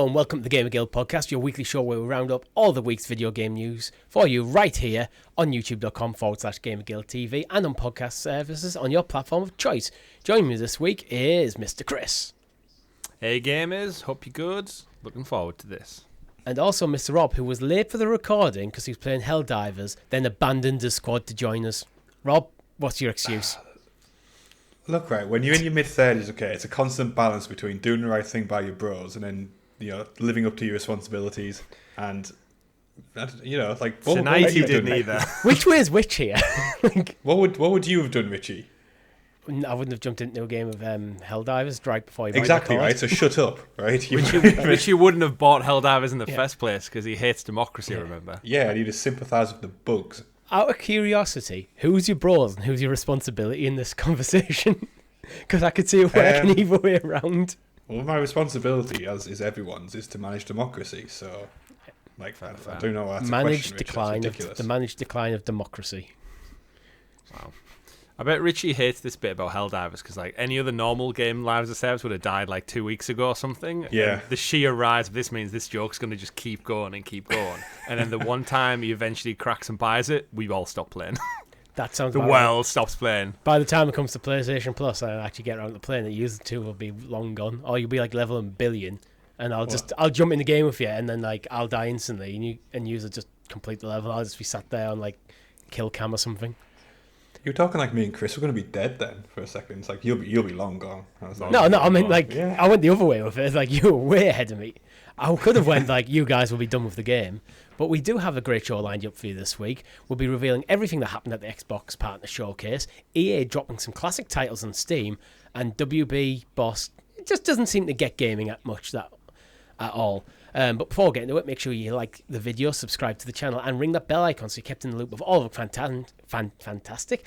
and welcome to the GamerGuild Podcast, your weekly show where we round up all the week's video game news for you right here on youtube.com/GamerGuildTV and on podcast services on your platform of choice. Joining me this week is Mr. Chris. Hey gamers, hope you're good. Looking forward to this. And also Mr. Rob, who was late for the recording because he was playing Helldivers, then abandoned his squad to join us. Rob, what's your excuse? Look, right, when you're in your mid-30s, okay, it's a constant balance between doing the right thing by your bros and then, living up to your responsibilities and, like... Tonight you didn't either. Which way is which here? What would you have done, Richie? I wouldn't have jumped into a game of Helldivers right before you Exactly, right, so shut up, right? Richie wouldn't have bought Helldivers in the first place because he hates democracy, remember? Yeah, and he'd have sympathised with the bugs. Out of curiosity, who's your bros and who's your responsibility in this conversation? Because I could see it working either way around. Well, my responsibility, as is everyone's, is to manage democracy. So, I don't know what that's managed decline of the managed decline of democracy. Wow. I bet Richie hates this bit about Helldivers because, like, any other normal game lives of Sebs would have died like 2 weeks ago or something. Yeah. And the sheer rise of this means this joke's going to just keep going and keep going. And then the one time he eventually cracks and buys it, we all stop playing. That sounds the world stops playing. By the time it comes to PlayStation Plus, I actually get around to playing it. User 2 will be long gone. Or you'll be like level 1 billion. And I'll jump in the game with you and then like I'll die instantly and you will just complete the level. I'll just be sat there on like kill cam or something. You're talking like me and Chris. We're going to be dead then for a second. It's like you'll be long gone. No. I mean, like I went the other way with it. It's like you were way ahead of me. I could have went like you guys will be done with the game, but we do have a great show lined up for you this week. We'll be revealing everything that happened at the Xbox Partner Showcase. EA dropping some classic titles on Steam, and WB Boss just doesn't seem to get gaming at all. But before getting to it, make sure you like the video, subscribe to the channel, and ring that bell icon so you're kept in the loop of all the fantastic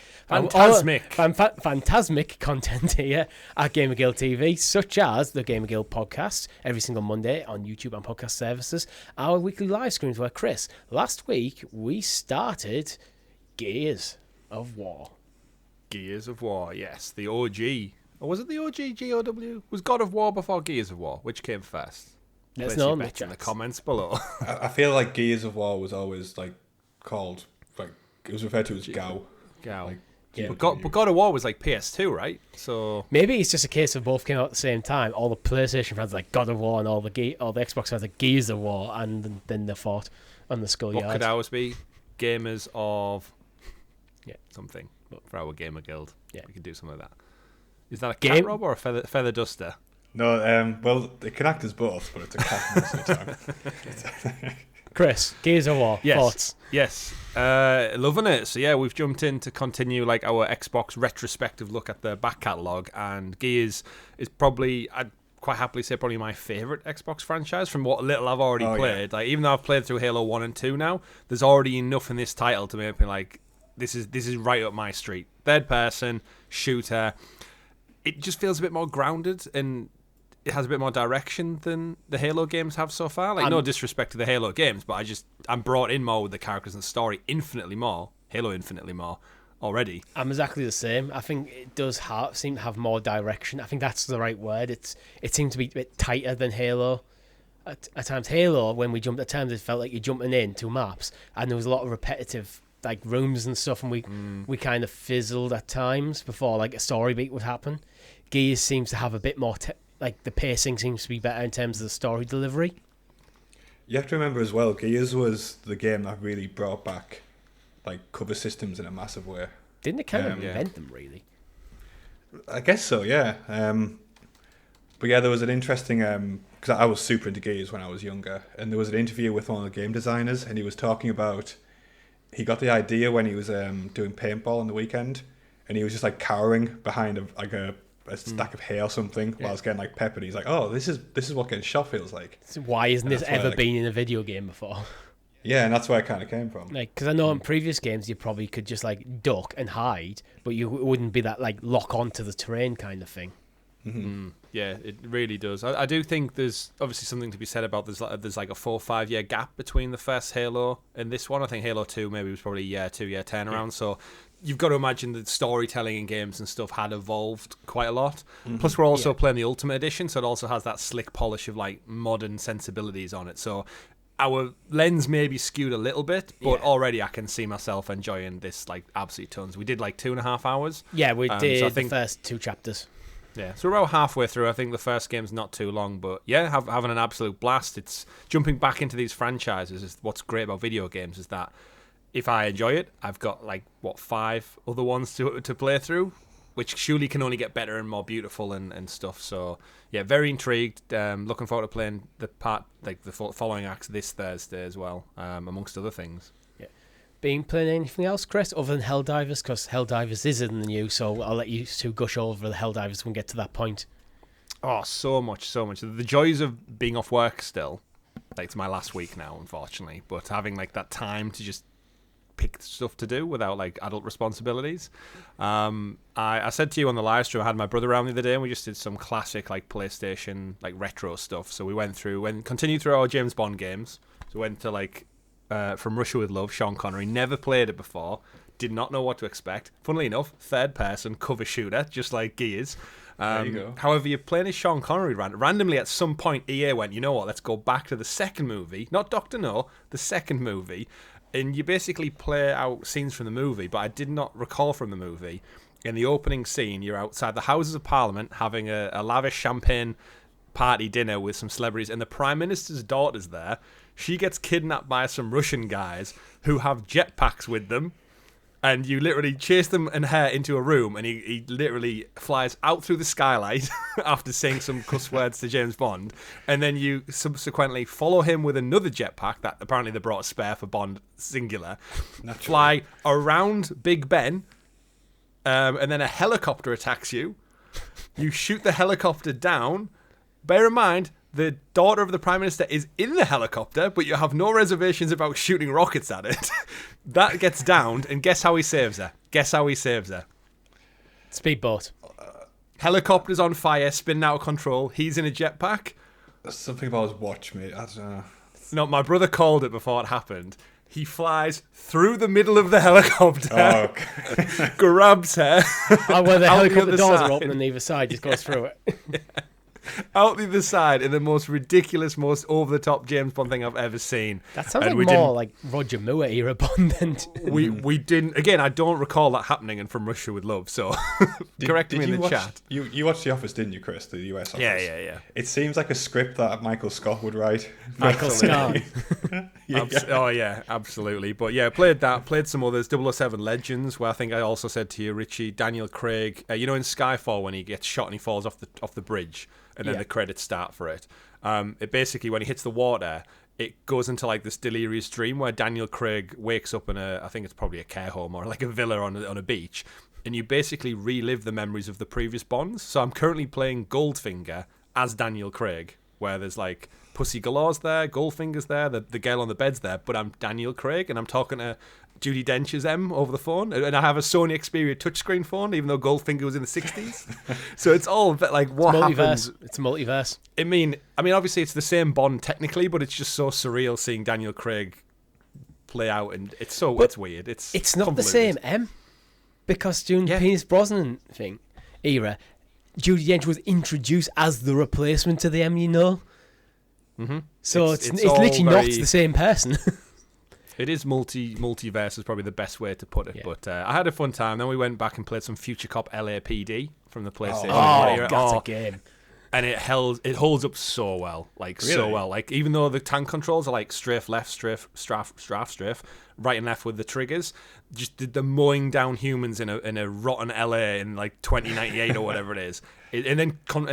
content here at GamerGuildTV, such as the GamerGuild Podcast, every single Monday on YouTube and podcast services, our weekly live streams where, Chris, last week we started Gears of War. Gears of War, yes. The OG. Or was it the OG GOW? Was God of War before Gears of War? Which came first? Let's know in the comments below. I feel like Gears of War was always like called like it was referred to as GAAS. GAAS. Like, but God of War was like PS2, right? So maybe it's just a case of both came out at the same time. All the PlayStation fans like God of War, and all the Xbox fans like Gears of War, and then they fought on the schoolyard. What could ours be? Gamers of something for our gamer guild. Yeah, we could do something like that. Is that a cat rob or a feather duster? No, well, they can act as both, but it's a cat most of the time. Chris, Gears of War, thoughts? Yes, loving it. So yeah, we've jumped in to continue like our Xbox retrospective look at the back catalogue, and Gears is probably, I'd quite happily say, probably my favourite Xbox franchise from what little I've already played. Yeah. Like even though I've played through Halo 1 and 2 now, there's already enough in this title to make me like, this is right up my street. Third person, shooter. It just feels a bit more grounded and it has a bit more direction than the Halo games have so far. Like, no disrespect to the Halo games, but I'm brought in more with the characters and the story infinitely more. Halo infinitely more already. I'm exactly the same. I think it does seem to have more direction. I think that's the right word. It seems to be a bit tighter than Halo. At times, Halo, when we jumped, at times it felt like you're jumping into maps, and there was a lot of repetitive like rooms and stuff, and we kind of fizzled at times before like a story beat would happen. Gears seems to have a bit more like the pacing seems to be better in terms of the story delivery. You have to remember as well, Gears was the game that really brought back like cover systems in a massive way. Didn't it kind of invent them, really? I guess so, yeah. But yeah, there was an interesting because I was super into Gears when I was younger, and there was an interview with one of the game designers, and he was talking about he got the idea when he was doing paintball on the weekend, and he was just like cowering behind a stack of hay or something while it's getting like peppered. He's like, "Oh, this is what getting shot feels like." So why isn't this ever been in a video game before? Yeah, and that's where it kind of came from. Like, because I know in previous games you probably could just like duck and hide, but you wouldn't be that like lock onto the terrain kind of thing. Mm-hmm. Yeah, it really does. I do think there's obviously something to be said about there's like a 4 or 5 year gap between the first Halo and this one. I think Halo 2 maybe was probably a 2 year turnaround. So you've got to imagine that storytelling in games and stuff had evolved quite a lot. Plus, we're also playing the Ultimate Edition, so it also has that slick polish of like modern sensibilities on it. So our lens may be skewed a little bit, but already I can see myself enjoying this like absolutely tons. We did like 2.5 hours. Yeah, we did so I think, the first 2 chapters. Yeah, so we're about halfway through. I think the first game's not too long, but yeah, having an absolute blast. It's jumping back into these franchises is what's great about video games, is that if I enjoy it, I've got like 5 other ones to play through, which surely can only get better and more beautiful and stuff. So yeah, very intrigued. Looking forward to playing the following acts this Thursday as well, amongst other things. Yeah. Been playing anything else, Chris, other than Helldivers? Because Helldivers is in the news, so I'll let you two gush over the Helldivers when we get to that point. Oh, so much. The joys of being off work still. Like, it's my last week now, unfortunately, but having like that time to just pick stuff to do without like adult responsibilities. I said to you on the live stream, I had my brother around the other day and we just did some classic like PlayStation like retro stuff. So we continued through our James Bond games. So we went to like From Russia with Love, Sean Connery. Never played it before, did not know what to expect. Funnily enough, third person cover shooter, just like Gears. There you go. However, you're playing as Sean Connery randomly. At some point, EA went, you know what, let's go back to the second movie, not Dr. No, the second movie. And you basically play out scenes from the movie, but I did not recall from the movie. In the opening scene, you're outside the Houses of Parliament having a lavish champagne party dinner with some celebrities, and the Prime Minister's daughter's there. She gets kidnapped by some Russian guys who have jetpacks with them, and you literally chase them and her into a room, and he literally flies out through the skylight after saying some cuss words to James Bond, and then you subsequently follow him with another jetpack that apparently they brought a spare for Bond singular, fly around Big Ben, and then a helicopter attacks you. You shoot the helicopter down. Bear in mind, the daughter of the Prime Minister is in the helicopter, but you have no reservations about shooting rockets at it. That gets downed, and guess how he saves her? Speedboat. Helicopter's on fire, spinning out of control. He's in a jetpack. That's something about his watch, mate. I don't know. No, my brother called it before it happened. He flies through the middle of the helicopter, grabs her. Oh, where the helicopter doors are open on either side, just goes through it. Out the other side in the most ridiculous, most over-the-top James Bond thing I've ever seen. That sounds like more like Roger Moore era Bond than... We didn't... Again, I don't recall that happening in From Russia with Love, so correct me in the chat. You watched The Office, didn't you, Chris? The US Office? Yeah. It seems like a script that Michael Scott would write. Michael Scott. Oh, yeah, absolutely. But yeah, played some others. 007 Legends, where I think I also said to you, Richie, Daniel Craig, in Skyfall when he gets shot and he falls off the bridge, and then the credits start for it. It basically, when he hits the water, it goes into like this delirious dream where Daniel Craig wakes up in I think it's probably a care home or like a villa on a beach, and you basically relive the memories of the previous Bonds. So I'm currently playing Goldfinger as Daniel Craig, where there's like Pussy Galore's there, Goldfinger's there, the girl on the bed's there, but I'm Daniel Craig and I'm talking to Judi Dench's over the phone, and I have a Sony Xperia touchscreen phone, even though Goldfinger was in the 60s. So it's all like what happens. It's a multiverse. I mean, obviously it's the same Bond technically, but it's just so surreal seeing Daniel Craig play out, and it's weird. It's not the same M, because during the Pierce Brosnan era, Judi Dench was introduced as the replacement to the M. Mm-hmm. So it's literally not the same person. It is multiverse is probably the best way to put it. Yeah. But I had a fun time. Then we went back and played some Future Cop LAPD from the PlayStation. That's a game. And it holds up so well, so well. Like, even though the tank controls are like strafe left, strafe, right and left with the triggers, just the mowing down humans in a rotten LA in like 2098 or whatever it is, and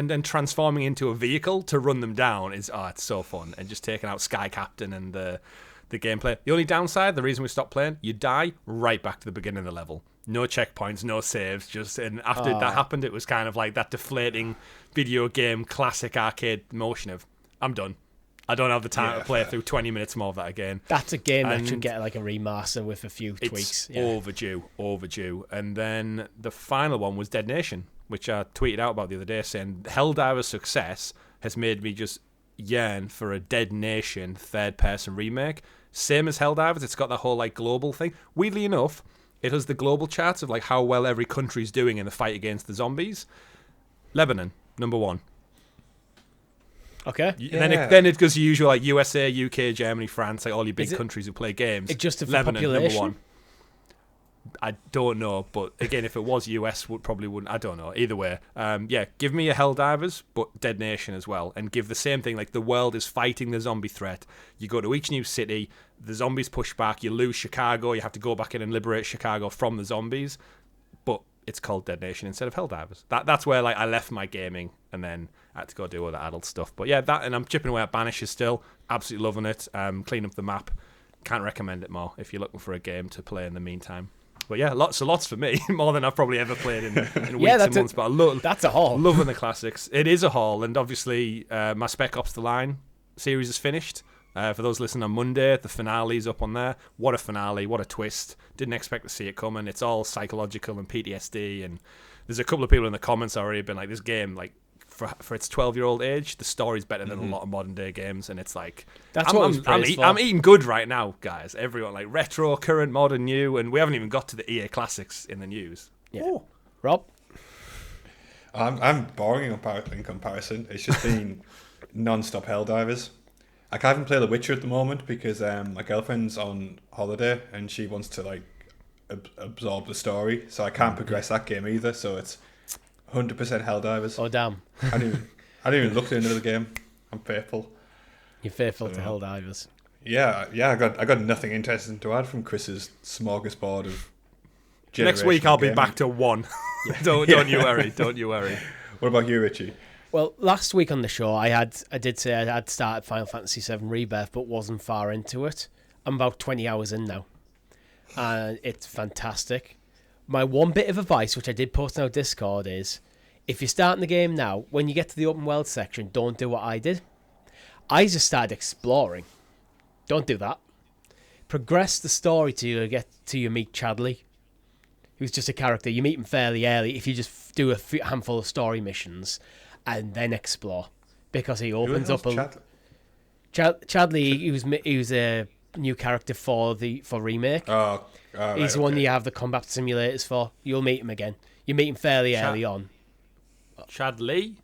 then transforming into a vehicle to run them down it's so fun. And just taking out Sky Captain and the gameplay. The only downside, the reason we stopped playing, you die right back to the beginning of the level. No checkpoints, no saves. And after that happened, it was kind of like that deflating video game classic arcade motion of, I'm done. I don't have the time to play through 20 minutes more of that again. That's a game that should get like a remaster with a few tweaks. It's overdue. And then the final one was Dead Nation, which I tweeted out about the other day, saying Helldivers' success has made me just yearn for a Dead Nation third-person remake. Same as Helldivers, it's got that whole like global thing. Weirdly enough, It has the global charts of like how well every country's doing in the fight against the zombies. Lebanon, number 1. Okay. And then it goes to usual like USA, UK, Germany, France, like all your big countries who play games. It just for Lebanon, population? number 1. I don't know, but again, if it was US, wouldn't. I don't know. Either way, give me a Helldivers, but Dead Nation as well, and give the same thing. Like the world is fighting the zombie threat. You go to each new city, the zombies push back. You lose Chicago. You have to go back in and liberate Chicago from the zombies. But it's called Dead Nation instead of Helldivers. That's where like I left my gaming, and then I had to go do other adult stuff. But yeah, and I'm chipping away at Banishes still. Absolutely loving it. Clean up the map. Can't recommend it more if you're looking for a game to play in the meantime. But yeah, lots for me. More than I've probably ever played in weeks and months. But that's a haul. Loving the classics. It is a haul. And obviously, my Spec Ops The Line series is finished. For those listening on Monday, the finale's up on there. What a finale. What a twist. Didn't expect to see it coming. It's all psychological and PTSD. And there's a couple of people in the comments already been like, this game, like, for its 12-year-old age, the story's better than a lot of modern-day games. And it's like... I'm eating good right now, guys. Everyone, like, retro, current, modern, new. And we haven't even got to the EA Classics in the news. Yeah. Ooh. Rob? I'm boring in comparison. It's just been non-stop Helldivers. Like, I haven't played The Witcher at the moment because my girlfriend's on holiday and she wants to, like, absorb the story. So I can't progress that game either. So it's 100% Helldivers. Oh, damn. I didn't even look at another game. I'm faithful. You're faithful to Helldivers. Yeah. I got nothing interesting to add from Chris's smorgasbord of. Next week I'll be back to 1. Don't you worry. Don't you worry. What about you, Richie? Well, last week on the show, I did say I had started Final Fantasy VII Rebirth, but wasn't far into it. I'm about 20 hours in now, and it's fantastic. My one bit of advice, which I did post on our Discord, is if you're starting the game now, when you get to the open world section, don't do what I did. I just started exploring. Don't do that. Progress the story till you meet Chadley, who's just a character. You meet him fairly early if you just do a handful of story missions and then explore, because he opens up a... Chadley, he was a new character for Remake. Oh, right, he's the one that you have the combat simulators for. You'll meet him again. You meet him fairly early on. Chadley.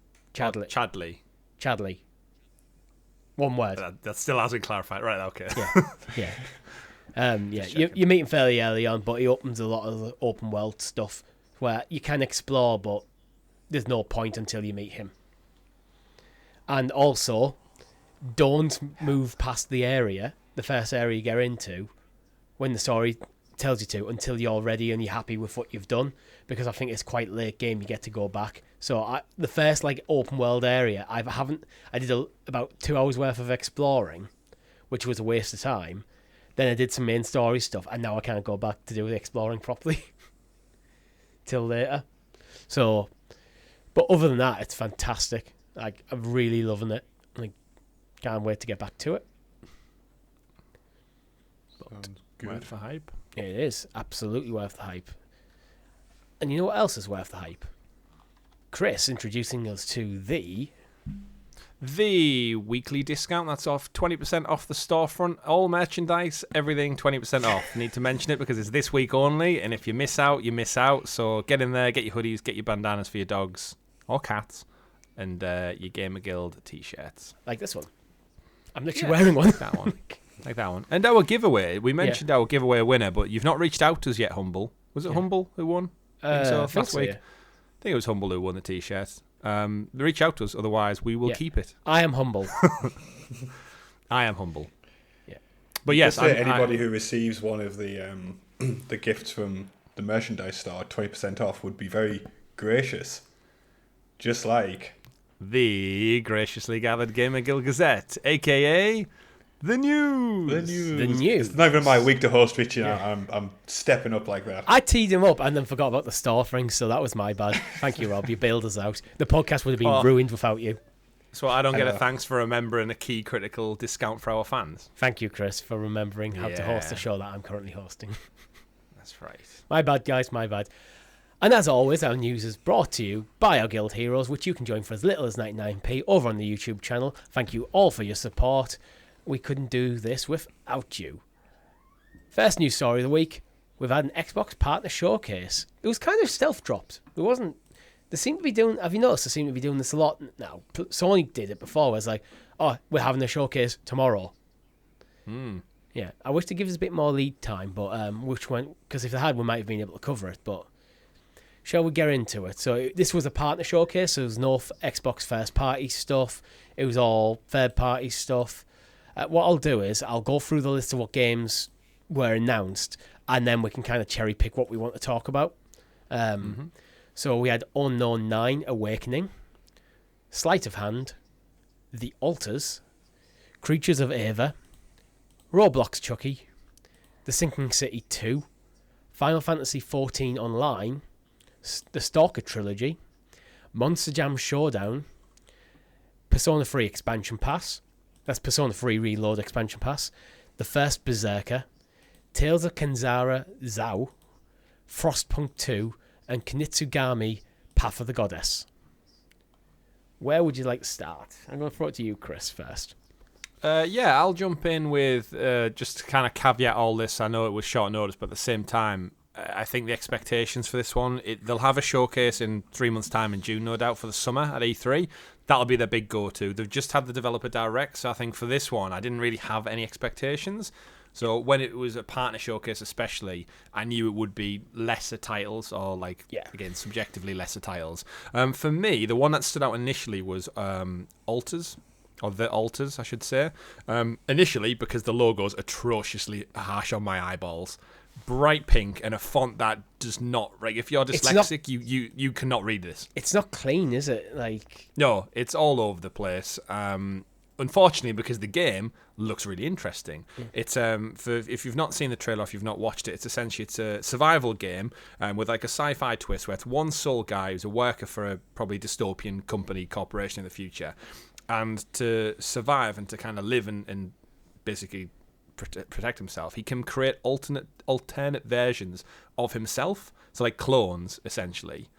One word. That still hasn't clarified. Right, okay. Yeah. You meet him fairly early on, but he opens a lot of the open world stuff where you can explore, but there's no point until you meet him. And also, don't move past the first area you get into, when the story tells you to, until you're ready and you're happy with what you've done, because I think it's quite late game you get to go back. So the first like open world area, I did about 2 hours worth of exploring, which was a waste of time. Then I did some main story stuff, and now I can't go back to do the exploring properly till later. So, but other than that, it's fantastic. Like, I'm really loving it. Like, can't wait to get back to it. Worth the hype. It is absolutely worth the hype. And you know what else is worth the hype? Chris introducing us to the weekly discount. That's off 20% off the storefront. All merchandise, everything 20% off. Need to mention it because it's this week only, and if you miss out, you miss out. So get in there, get your hoodies, get your bandanas for your dogs or cats, and your Gamer Guild t-shirts. Like this one. I'm literally wearing one. Like that one. Like that one. And our giveaway. We mentioned our giveaway winner, but you've not reached out to us yet, Humble. Was it Humble who won? I think last week. Yeah. I think it was Humble who won the t-shirt. Reach out to us, otherwise we will keep it. I am humble. I am humble. Yeah. But yes, anybody who receives one of the the gifts from the merchandise store, 20% off, would be very gracious. Just like the graciously gathered Gamer Guild Gazette, aka the news. The news. It's not even my week to host, Richie. Yeah. I'm stepping up like that. I teed him up and then forgot about the store thing, so that was my bad. Thank you, Rob. You bailed us out. The podcast would have been ruined without you. So I don't get a thanks for remembering a key critical discount for our fans. Thank you, Chris, for remembering how to host the show that I'm currently hosting. That's right. My bad, guys, my bad. And as always, our news is brought to you by our Guild Heroes, which you can join for as little as 99p over on the YouTube channel. Thank you all for your support. We couldn't do this without you. First news story of the week, we've had an Xbox partner showcase. It was kind of stealth dropped. It wasn't. They seem to be doing. Have you noticed? They seem to be doing this a lot now. Sony did it before. Where it's like, oh, we're having a showcase tomorrow. Yeah, I wish they give us a bit more lead time, but which one? Because if they had, we might have been able to cover it. But shall we get into it? So this was a partner showcase. So there was no Xbox first party stuff. It was all third party stuff. What I'll do is I'll go through the list of what games were announced, and then we can kind of cherry pick what we want to talk about. So we had Unknown 9 Awakening, Sleight of Hand, The Alters, Creatures of Ava, Roblox Chucky, The Sinking City 2, Final Fantasy XIV Online, the Stalker Trilogy, Monster Jam Showdown, Persona 3 Expansion Pass, that's Persona 3 Reload Expansion Pass, The First Berserker, Tales of Kenzara Zao, Frostpunk 2, and Kunitsugami Path of the Goddess. Where would you like to start? I'm going to throw it to you, Chris, first. Yeah, I'll jump in with just to kind of caveat all this. I know it was short notice, but at the same time, I think the expectations for this one, they'll have a showcase in 3 months' time in June, no doubt, for the summer at E3. That'll be their big go-to. They've just had the developer direct, so I think for this one, I didn't really have any expectations. So when it was a partner showcase especially, I knew it would be lesser titles, or again, subjectively lesser titles. For me, the one that stood out initially was Alters. Or The Alters, I should say. Initially, because the logo's atrociously harsh on my eyeballs. Bright pink and a font that does not... if you're dyslexic, you cannot read this. It's not clean, is it? No, it's all over the place. Unfortunately, because the game looks really interesting. It's if you've not seen the trailer, if you've not watched it, it's a survival game with a sci-fi twist where it's one sole guy who's a worker for a probably dystopian company corporation in the future. And to survive and to kind of live and basically protect himself, he can create alternate versions of himself, so like clones, essentially.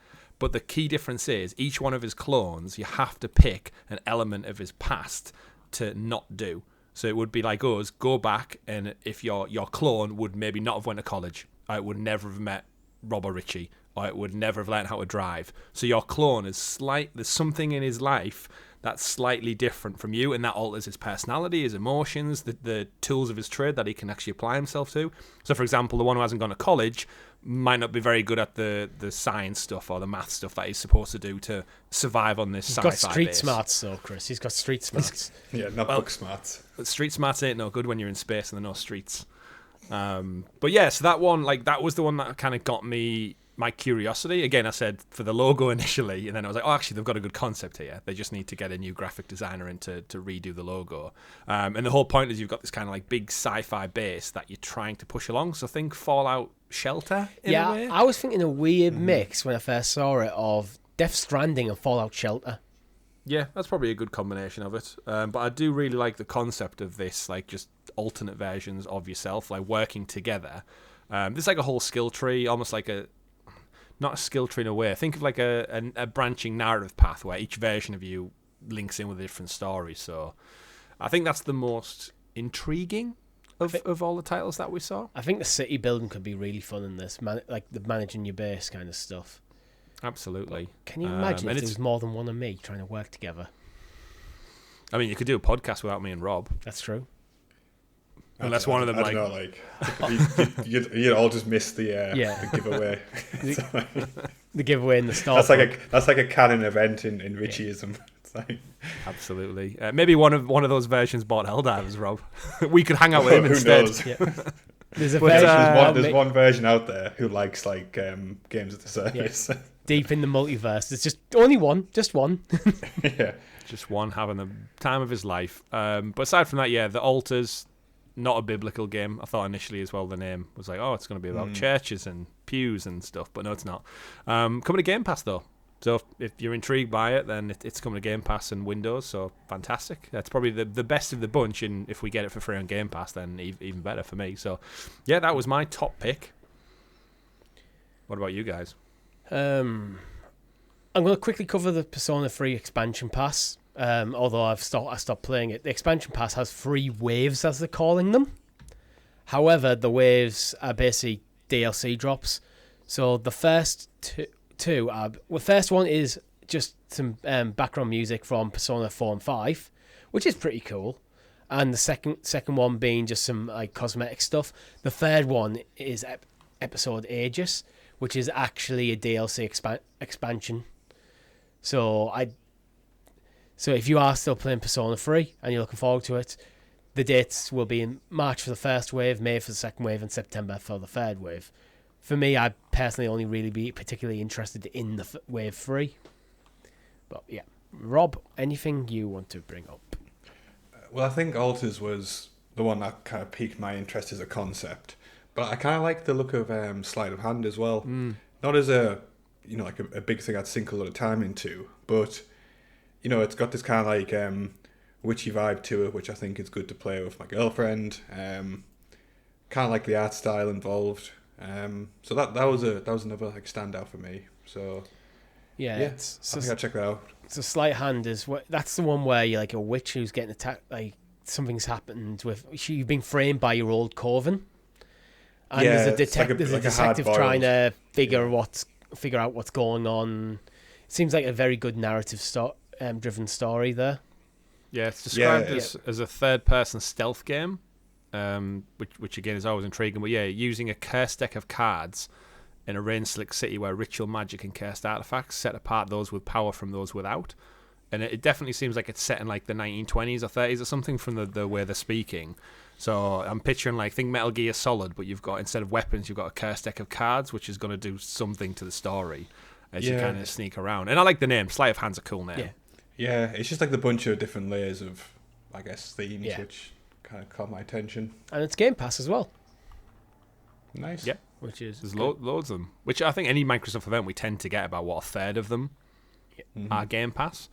But the key difference is, each one of his clones, you have to pick an element of his past to not do. So it would be like us, go back, and if your clone would maybe not have went to college, or it would never have met Rob or Richie, or it would never have learned how to drive. So your clone is there's something in his life that's slightly different from you, and that alters his personality, his emotions, the tools of his trade that he can actually apply himself to. So, for example, the one who hasn't gone to college might not be very good at the science stuff or the math stuff that he's supposed to do to survive on this sci-fi base. He's got street smarts, though, Chris. He's got street smarts. Not book smarts. But street smarts ain't no good when you're in space and there are no streets. But yeah, so that one, that was the one that kind of got me... my curiosity. Again, I said for the logo initially, and then I was like, oh, actually, they've got a good concept here. They just need to get a new graphic designer in to redo the logo. And the whole point is you've got this kind of big sci-fi base that you're trying to push along. So think Fallout Shelter in a way. I was thinking a weird mix when I first saw it of Death Stranding and Fallout Shelter. Yeah, that's probably a good combination of it. But I do really like the concept of this, just alternate versions of yourself, working together. There's a whole skill tree, almost like not a skill tree in a way. Think of a branching narrative path where each version of you links in with a different story. So I think that's the most intriguing of all the titles that we saw. I think the city building could be really fun in this, the managing your base kind of stuff. Absolutely. But can you imagine if there was more than one of me trying to work together? I mean, you could do a podcast without me and Rob. That's true. Unless one of them I don't know, you'd all just miss the giveaway. The giveaway in the store. That's like a canon event in Richieism. Absolutely. Maybe one of those versions bought Helldivers, Rob. We could hang out with him instead. There's there's one version out there who likes games of the service. Yeah. Deep in the multiverse. There's just only one, just one. Just one having the time of his life. But aside from that, The Alters. Not a biblical game. I thought initially as well the name was it's going to be about churches and pews and stuff, but no, it's not. Coming to Game Pass though, so if you're intrigued by it, then it's coming to Game Pass and Windows, so fantastic. That's probably the best of the bunch, and if we get it for free on Game Pass, then even better for me. So yeah, that was my top pick. What about you guys? I'm going to quickly cover the Persona 3 expansion pass. Although I stopped playing it. The expansion pass has 3 waves, as they're calling them. However, the waves are basically DLC drops. So the first two are... Well, the first one is just some background music from Persona 4 and 5, which is pretty cool. And the second one being just some like cosmetic stuff. The third one is episode Aegis, which is actually a DLC expansion. So if you are still playing Persona 3 and you're looking forward to it, the dates will be in March for the first wave, May for the second wave, and September for the third wave. For me, I'd personally only really be particularly interested in the wave 3. But yeah, Rob, anything you want to bring up? Well, I think Alters was the one that kind of piqued my interest as a concept. But I kind of like the look of Sleight of Hand as well. Not as a big thing I'd sink a lot of time into, but it's got this kind of like witchy vibe to it, which I think is good to play with my girlfriend. Kind of like the art style involved. So that was another like standout for me. So yeah, I think I'll check that out. So Sleight Hand that's the one where you're like a witch who's getting attacked. Like something's happened with you've been framed by your old coven, and there's a detective trying to figure out what's going on. It seems like a very good narrative driven story there. Yeah, it's described as a third-person stealth game, which again is always intriguing. But yeah, using a cursed deck of cards in a rain-slick city where ritual magic and cursed artifacts set apart those with power from those without. And it definitely seems like it's set in like the 1920s or 30s or something from the way they're speaking. So I'm picturing think Metal Gear Solid, but you've got, instead of weapons, you've got a cursed deck of cards, which is going to do something to the story as you kind of sneak around. And I like the name. Sleight of Hand's a cool name. Yeah, it's just like the bunch of different layers of, I guess, themes, which kind of caught my attention. And it's Game Pass as well. Nice. Yeah. There's loads of them, which I think any Microsoft event we tend to get about a third of them are Game Pass,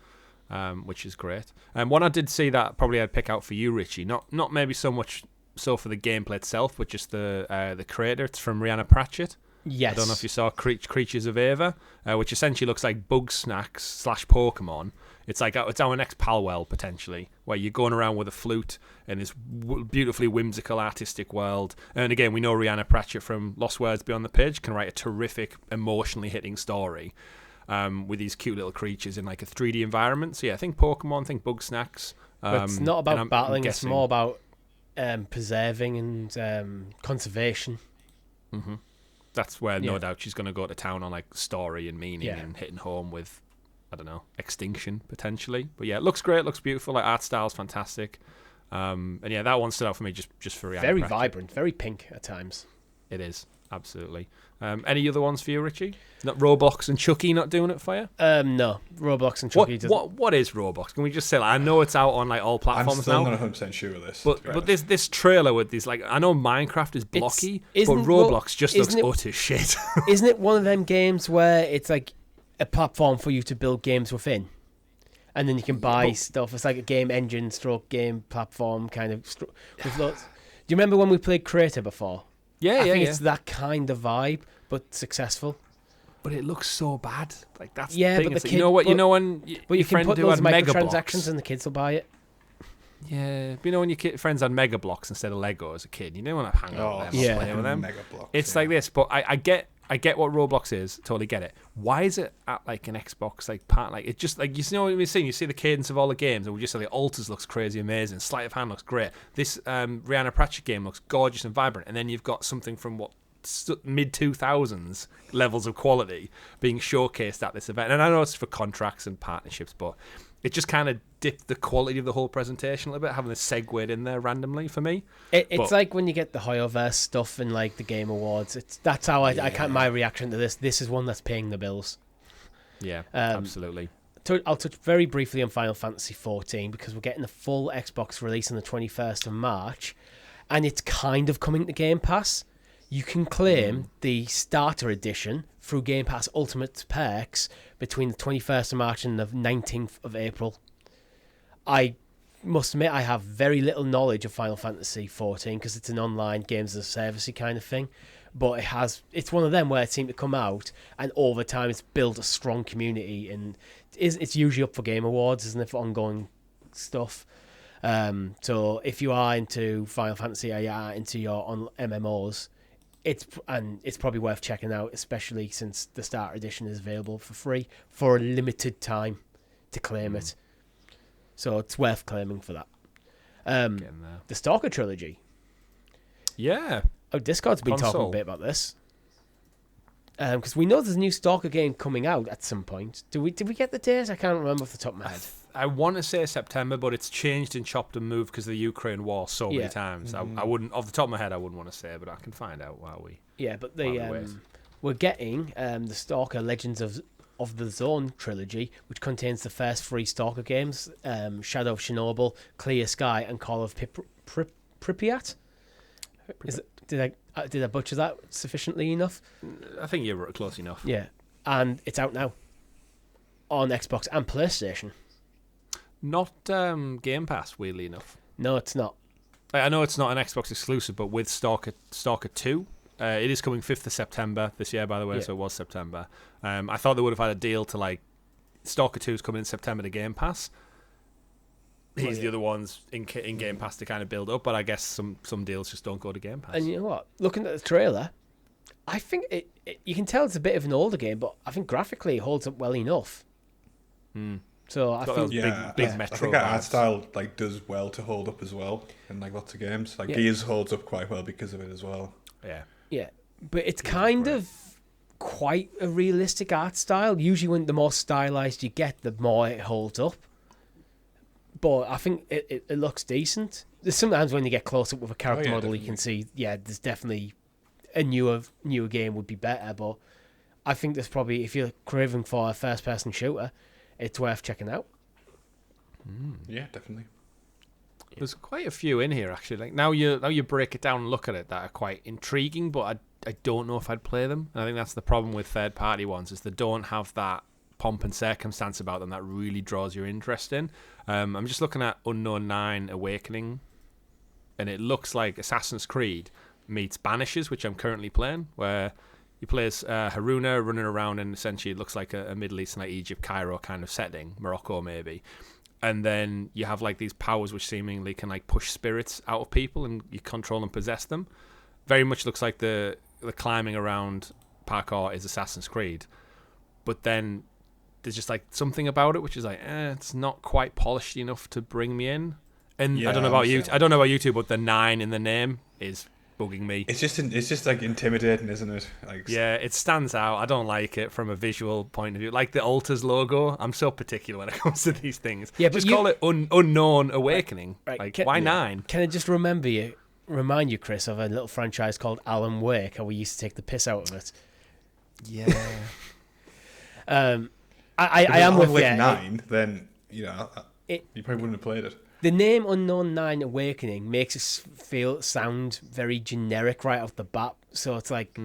which is great. And one I did see that probably I'd pick out for you, Richie, not maybe so much so for the gameplay itself, but just the creator. It's from Rihanna Pratchett. Yes. I don't know if you saw Creatures of Ava, which essentially looks like Bug Snacks / Pokemon. It's like it's our next Palwell, potentially, where you're going around with a flute in this beautifully whimsical artistic world. And again, we know Rihanna Pratchett from Lost Words Beyond the Page can write a terrific, emotionally hitting story with these cute little creatures in like a 3D environment. So yeah, think Pokemon, think Bug Snacks. But it's not about battling, it's more about preserving and conservation. Mm-hmm. That's where no doubt she's going to go to town on like story and meaning and hitting home with, I don't know, extinction potentially. But yeah, it looks great, looks beautiful. Like art style's fantastic. And yeah, that one stood out for me just for Rihanna. Very Pratchett. vibrant, very pink at times. It is, absolutely. Any other ones for you, Richie? Not Roblox and Chucky not doing it for you? No, Roblox and Chucky. What is Roblox? Can we just say? I know it's out on like all platforms now. I'm still not 100% sure of this. But this trailer with these I know Minecraft is blocky, but Roblox just looks utter shit. Isn't it one of them games where it's like a platform for you to build games within, and then you can buy stuff? It's like a game engine stroke game platform kind of. With lots. Do you remember when we played Creator before? I think it's that kind of vibe, but successful. But it looks so bad. Like that's the thing. But you know when your friend put do those microtransactions and the kids will buy it. Yeah, but you know when your friends had Mega Blocks instead of Lego as a kid, you don't want to hang out with them, play with them. Mega Blocks, it's like this, but I get what Roblox is. Totally get it. Why is it at like an Xbox part? Like it just like you know what we're seeing. You see the cadence of all the games, and we just say the Alters looks crazy, amazing. Sleight of Hand looks great. This Rihanna Pratchett game looks gorgeous and vibrant, and then you've got something from mid 2000s levels of quality being showcased at this event. And I know it's for contracts and partnerships, but it just kind of dipped the quality of the whole presentation a little bit, having this segued in there randomly for me. It's like when you get the Hoyoverse stuff in like the Game Awards. That's how my reaction to this. This is one that's paying the bills. Yeah, absolutely. I'll touch very briefly on Final Fantasy XIV because we're getting the full Xbox release on the 21st of March, and it's kind of coming to Game Pass. You can claim the starter edition through Game Pass Ultimate perks between the 21st of March and the 19th of April. I must admit I have very little knowledge of Final Fantasy XIV because it's an online games as a service kind of thing. But it's one of them where it seemed to come out and over time it's built a strong community, and it's usually up for Game Awards, isn't it, for ongoing stuff. So if you are into Final Fantasy or you are into your MMOs, it's probably worth checking out, especially since the starter edition is available for free for a limited time to claim it. So it's worth claiming for that. The Stalker trilogy. Yeah. Oh, Discord's been talking a bit about this. Because we know there's a new Stalker game coming out at some point. Did we get the date? I can't remember off the top of my head. I want to say September, but it's changed and chopped and moved because of the Ukraine war so many times. I wouldn't, off the top of my head, I wouldn't want to say, but I can find out while we. Yeah, but we're getting the Stalker Legends of the Zone trilogy, which contains the first 3 Stalker games: Shadow of Chernobyl, Clear Sky, and Call of Pripyat. Did I butcher that sufficiently enough? I think you were close enough. Yeah, and it's out now on Xbox and PlayStation. Not Game Pass, weirdly enough. No, it's not. I know it's not an Xbox exclusive, but with Stalker 2, it is coming 5th of September this year, by the way, so it was September. I thought they would have had a deal to, like, Stalker 2 is coming in September to Game Pass. He's the other ones in Game Pass to kind of build up, but I guess some deals just don't go to Game Pass. And you know what? Looking at the trailer, I think you can tell it's a bit of an older game, but I think graphically it holds up well enough. So I think big Metro. I think our art style like does well to hold up as well in like lots of games. Like Gears holds up quite well because of it as well. Yeah, but it's kind of quite a realistic art style. Usually, when the more stylized you get, the more it holds up. But I think it looks decent. There's sometimes when you get close up with a character model, you can see, there's definitely a newer game would be better. But I think there's probably, if you're craving for a first-person shooter, it's worth checking out. Yeah, definitely. There's quite a few in here, actually. Like now you break it down and look at it, that are quite intriguing, but I don't know if I'd play them. And I think that's the problem with third-party ones, is they don't have that pomp and circumstance about them that really draws your interest in. I'm just looking at Unknown 9 Awakening, and it looks like Assassin's Creed meets Banishes, which I'm currently playing, where you play as Haruna running around, and essentially it looks like a Middle Eastern, like Egypt, Cairo kind of setting, Morocco maybe. And then you have like these powers which seemingly can like push spirits out of people, and you control and possess them. Very much looks like the climbing around parkour is Assassin's Creed, but then there's just like something about it which is like, it's not quite polished enough to bring me in. And I don't know about you. I don't know about you two, but the 9 in the name is bugging me. It's just like intimidating, isn't it? Like, yeah, it stands out. I don't like it from a visual point of view. Like the Altars logo, I'm so particular when it comes to these things. Yeah, but just call it Unknown Awakening. Right. Like, why 9? Can I just remind you, Chris, of a little franchise called Alan Wake, how we used to take the piss out of it? Yeah. I am with 9. Then you probably wouldn't have played it. The name Unknown 9 Awakening makes it sound very generic right off the bat. So it's like...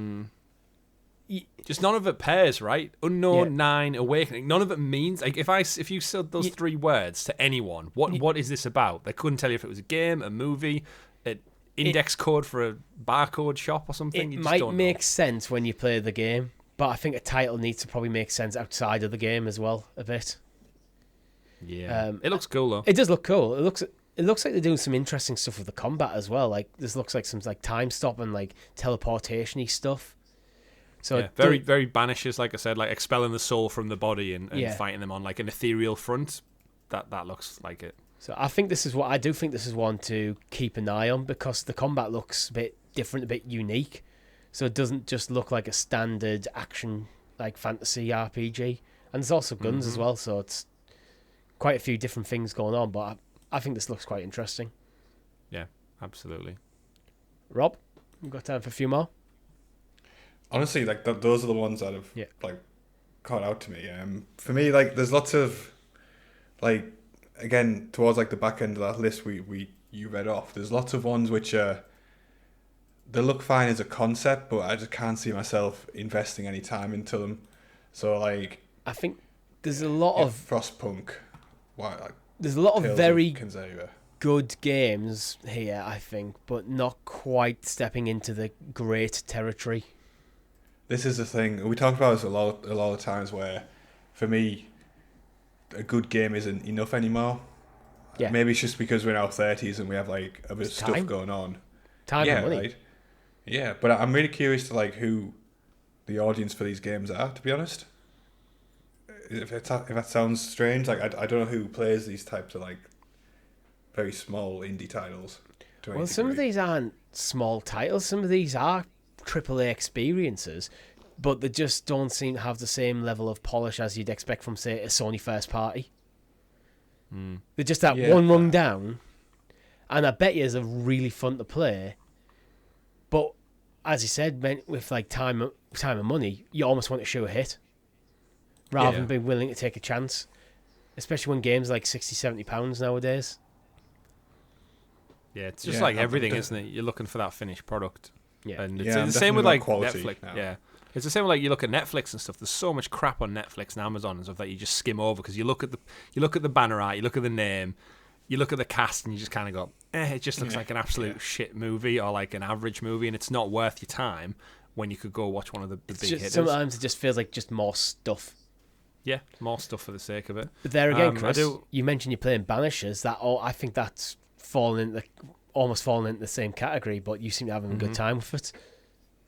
just none of it pairs, right? Unknown 9 Awakening. None of it means... Like, if you said those 3 words to anyone, what is this about? They couldn't tell you if it was a game, a movie, an index code for a barcode shop or something. It might make sense when you play the game, but I think a title needs to probably make sense outside of the game as well, a bit. Yeah, it looks cool though. It does look cool. It looks like they're doing some interesting stuff with the combat as well. Like this looks like some like time stop and like teleportation-y stuff. So very very Banishes, like I said, like expelling the soul from the body and fighting them on like an ethereal front. That looks like it. So I think this is one to keep an eye on, because the combat looks a bit different, a bit unique. So it doesn't just look like a standard action like fantasy RPG, and there's also guns as well. So it's quite a few different things going on, but I think this looks quite interesting. Yeah, absolutely. Rob, we've got time for a few more. Honestly, like those are the ones that have like caught out to me. For me, like there's lots of like, again, towards like the back end of that list you read off. There's lots of ones which they look fine as a concept, but I just can't see myself investing any time into them. So like, I think there's a lot of Frostpunk. There's a lot of very good games here, I think, but not quite stepping into the great territory. This is the thing. We talked about this a lot of times where, for me, a good game isn't enough anymore. Yeah. Maybe it's just because we're in our 30s and we have like a bit of stuff going on. Time and money. Right? Yeah, but I'm really curious to like who the audience for these games are. To be honest, if that sounds strange, like I don't know who plays these types of like very small indie titles. Well, some of these aren't small titles. Some of these are AAA experiences, but they just don't seem to have the same level of polish as you'd expect from, say, a Sony first party. They're just that one rung down, and I bet you they're really fun to play. But as you said, with like time and money, you almost want to show a hit rather than be willing to take a chance, especially when games are like £60-70 nowadays. Yeah, it's just like everything, isn't it? You're looking for that finished product. Yeah, and it's the same with like Netflix. Now. Yeah, it's the same with like you look at Netflix and stuff. There's so much crap on Netflix and Amazon and stuff that you just skim over because you look at the banner art, you look at the name, you look at the cast, and you just kind of go, it just looks like an absolute shit movie or like an average movie, and it's not worth your time when you could go watch one of the big hitters. Sometimes it just feels like just more stuff. Yeah, more stuff for the sake of it. But there again, Chris, you mentioned you're playing Banishers. I think that's almost fallen into the same category, but you seem to be having a good time with it.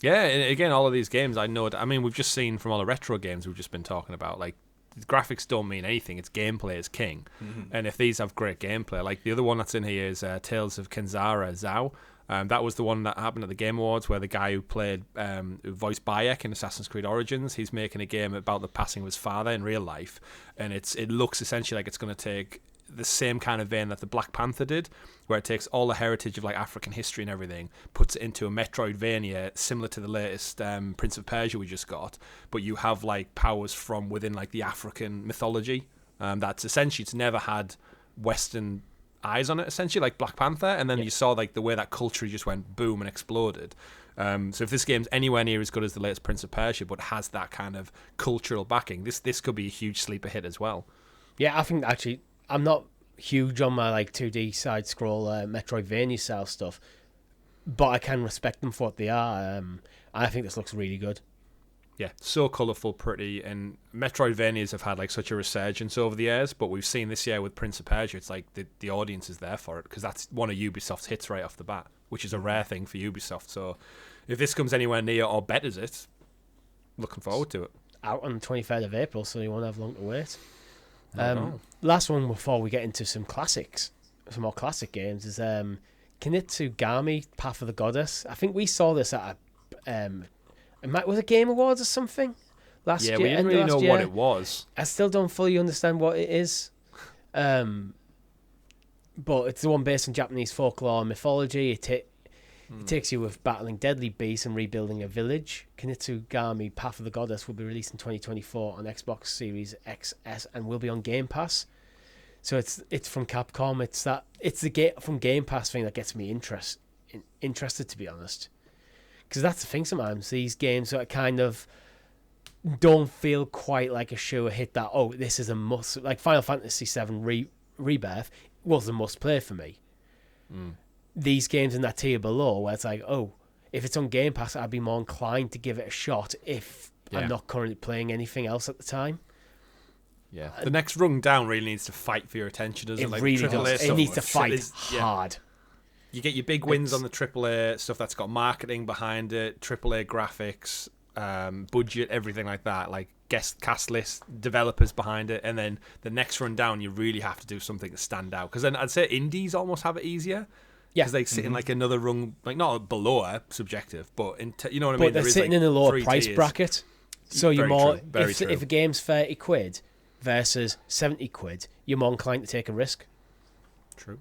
Yeah, and again, all of these games, we've just seen from all the retro games we've just been talking about, like, the graphics don't mean anything. It's gameplay is king. And if these have great gameplay, like the other one that's in here is Tales of Kenzara Zhao. That was the one that happened at the Game Awards where the guy who voiced Bayek in Assassin's Creed Origins, he's making a game about the passing of his father in real life. And it looks essentially like it's going to take the same kind of vein that the Black Panther did, where it takes all the heritage of like African history and everything, puts it into a Metroidvania similar to the latest Prince of Persia we just got, but you have like powers from within like the African mythology. That's essentially, it's never had Western eyes on it, essentially, like Black Panther, and then you saw like the way that culture just went boom and exploded. So if this game's anywhere near as good as the latest Prince of Persia, but has that kind of cultural backing, this could be a huge sleeper hit as well. Yeah, I think actually I'm not huge on my like 2D side scroll Metroidvania style stuff, but I can respect them for what they are. I think this looks really good. Yeah, so colourful, pretty, and Metroidvanias have had like such a resurgence over the years, but we've seen this year with Prince of Persia, it's like the audience is there for it, because that's one of Ubisoft's hits right off the bat, which is a rare thing for Ubisoft. So if this comes anywhere near or betters it, looking forward to it. Out on the 23rd of April, so you won't have long to wait. Last one before we get into some classics, some more classic games, is Kinitsugami, Path of the Goddess. I think we saw this at was it Game Awards or something last year? Yeah, we didn't really know what it was. I still don't fully understand what it is. But it's the one based on Japanese folklore and mythology. It takes you with battling deadly beasts and rebuilding a village. Kinitsugami, Path of the Goddess will be released in 2024 on Xbox Series XS and will be on Game Pass. So it's from Capcom. It's the from Game Pass thing that gets me interested, to be honest. Because that's the thing sometimes. These games that kind of don't feel quite like a sure hit that, this is a must. Like Final Fantasy VII Rebirth was a must play for me. These games in that tier below where it's like, if it's on Game Pass, I'd be more inclined to give it a shot if I'm not currently playing anything else at the time. Yeah, the next rung down really needs to fight for your attention, doesn't it? It really does. It needs to fight hard. You get your big wins on the AAA stuff that's got marketing behind it, AAA graphics, budget, everything like that, like cast list, developers behind it, and then the next run down, you really have to do something to stand out. Because then I'd say indies almost have it easier. Yeah, because they sit in like another rung, like not below subjective, but you know what I mean. But they're sitting in a lower price bracket, so you're more. If a game's £30 versus £70, you're more inclined to take a risk. True,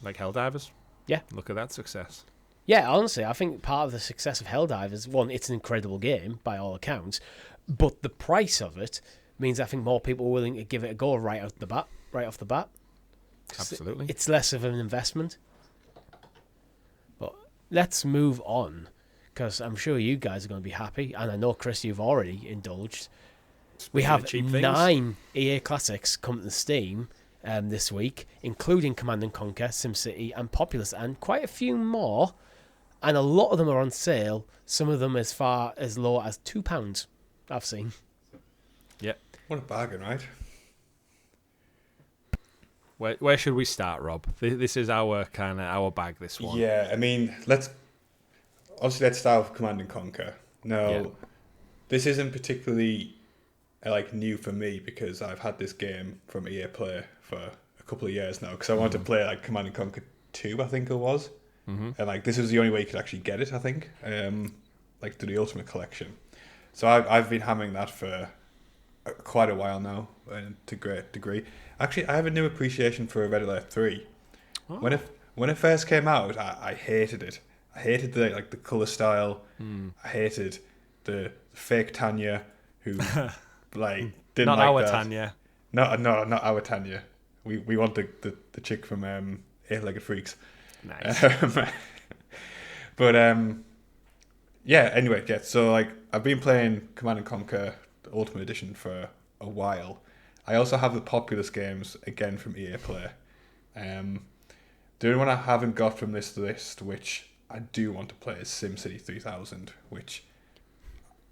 like Helldivers. Yeah. Look at that success. Yeah, honestly, I think part of the success of Helldivers, one, it's an incredible game by all accounts, but the price of it means I think more people are willing to give it a go right off the bat. Absolutely. It's less of an investment. But let's move on, because I'm sure you guys are going to be happy, and I know, Chris, you've already indulged. We have 9 EA Classics coming to Steam this week, including Command & Conquer, SimCity and Populous, and quite a few more, and a lot of them are on sale, some of them as far as low as £2 I've seen. Yep. What a bargain, right? Where should we start, Rob? This is our bag, this one. Yeah, I mean, obviously let's start with Command and Conquer. Now, this isn't particularly new for me because I've had this game from EA Play for a couple of years now because I wanted to play like Command and Conquer 2, I think it was. And like this was the only way you could actually get it, I think, like to the Ultimate Collection. So I've been hammering that for quite a while now, to a great degree. Actually, I have a new appreciation for Red Alert 3. Oh. When it first came out, I hated it. I hated the color style. I hated the fake Tanya who didn't not like our that. Tanya. No, not our Tanya. We want the chick from Eight-Legged Freaks. Nice. But anyway, so I've been playing Command and Conquer Ultimate Edition for a while. I also have the Populous games again from EA Play. The only one I haven't got from this list, which I do want to play, is SimCity 3000, which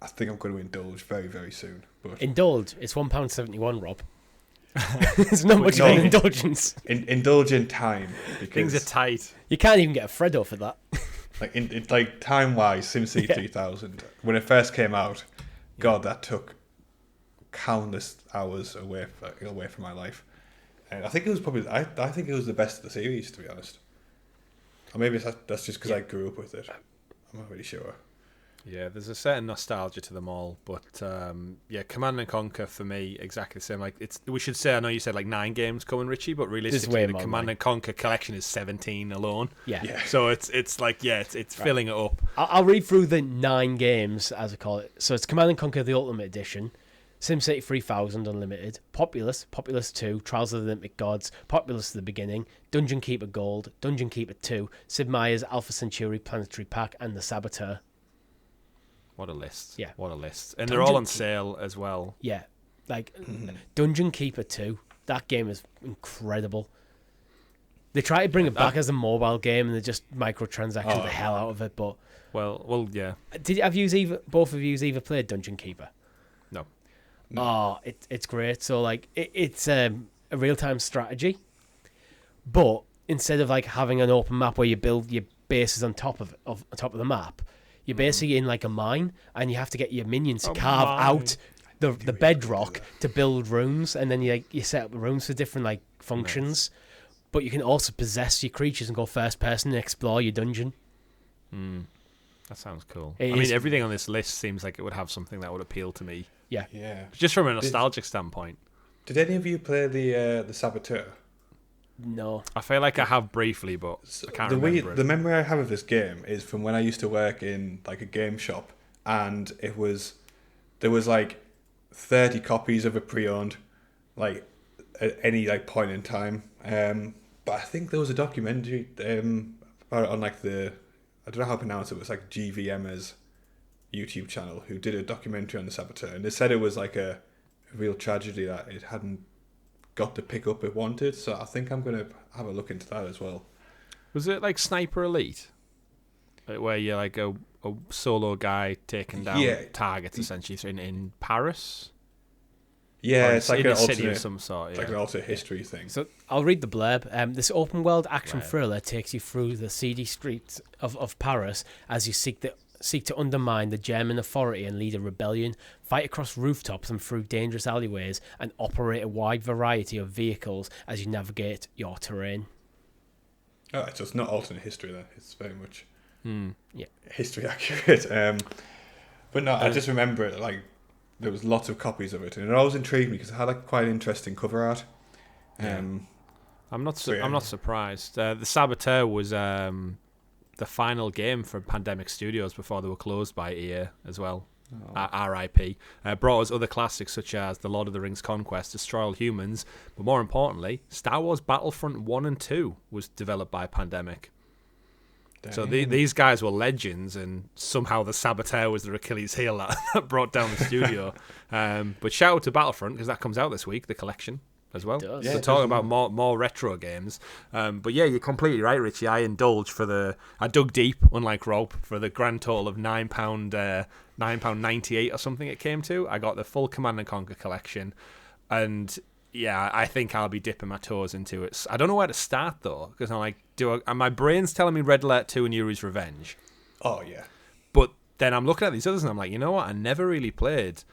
I think I'm going to indulge very, very soon. But indulge? It's £1.71, Rob. It's not much of an indulgence. Indulge in time. Things are tight. You can't even get a Freddo for that. Time-wise, SimCity 3000, when it first came out, God, that took countless hours away from my life. And I think it was I think it was the best of the series, to be honest. Or maybe that's just because I grew up with it. I'm not really sure. Yeah, there's a certain nostalgia to them all, but Command and Conquer for me exactly the same. We should say, I know you said 9 games coming, Richie, but realistically the Command and Conquer collection is 17 alone. Yeah. So it's filling it up. I'll read through the 9 games, as I call it. So it's Command and Conquer the Ultimate Edition, SimCity 3000 Unlimited, Populous 2, Trials of the Olympic Gods, Populous the Beginning, Dungeon Keeper Gold, Dungeon Keeper 2, Sid Meier's Alpha Centauri Planetary Pack, and The Saboteur. What a list. Yeah. What a list. And they're all on sale as well. Yeah. Dungeon Keeper 2, that game is incredible. They try to bring it back as a mobile game and they just microtransacted the hell out of it, but... Well, yeah. Both of you ever played Dungeon Keeper? No. Oh, it's great. So it's a real-time strategy, but instead of having an open map where you build your bases on top of the map, you're basically in a mine, and you have to get your minions to carve out the bedrock to build rooms, and then you set up rooms for different functions. Nice. But you can also possess your creatures and go first person and explore your dungeon. That sounds cool. Everything on this list seems like it would have something that would appeal to me. Yeah. Just from a nostalgic standpoint. Did any of you play the Saboteur? No. I feel like I have briefly, but I can't remember it. The memory I have of this game is from when I used to work in a game shop, and there was 30 copies of it pre-owned, at any point in time. But I think there was a documentary about it on I don't know how to pronounce it. It was GVM's YouTube channel, who did a documentary on the Saboteur, and they said it was a real tragedy that it hadn't got the pickup it wanted. So I think I'm going to have a look into that as well. Was it Sniper Elite, where you're a solo guy taking down targets essentially in Paris? Yeah, it's in an a city alternate, of some sort. It's an alternate history thing. So I'll read the blurb. This open world action thriller takes you through the seedy streets of Paris as you seek to undermine the German authority and lead a rebellion, fight across rooftops and through dangerous alleyways, and operate a wide variety of vehicles as you navigate your terrain. Oh, so it's not alternate history then. It's very much yeah, history accurate. But no, I just remember it there was lots of copies of it, and it always intrigued me because it had quite interesting cover art. I'm not surprised. The Saboteur was the final game for Pandemic Studios before they were closed by EA as well. R.I.P. Brought us other classics such as The Lord of the Rings Conquest, Destroy All Humans, but more importantly, Star Wars Battlefront 1 and 2 was developed by Pandemic. Damn. So these guys were legends, and somehow the Saboteur was their Achilles heel that brought down the studio. But shout out to Battlefront, because that comes out this week, the collection as well. Yeah, so talking about more retro games. But yeah, you're completely right, Richie. I dug deep, unlike Rob, for the grand total of £9.98 or something it came to. I got the full Command and Conquer collection, and yeah, I think I'll be dipping my toes into it. I don't know where to start though, because I'm my brain's telling me Red Alert 2 and Yuri's Revenge. Oh yeah. But then I'm looking at these others and I'm like, you know what? I never really played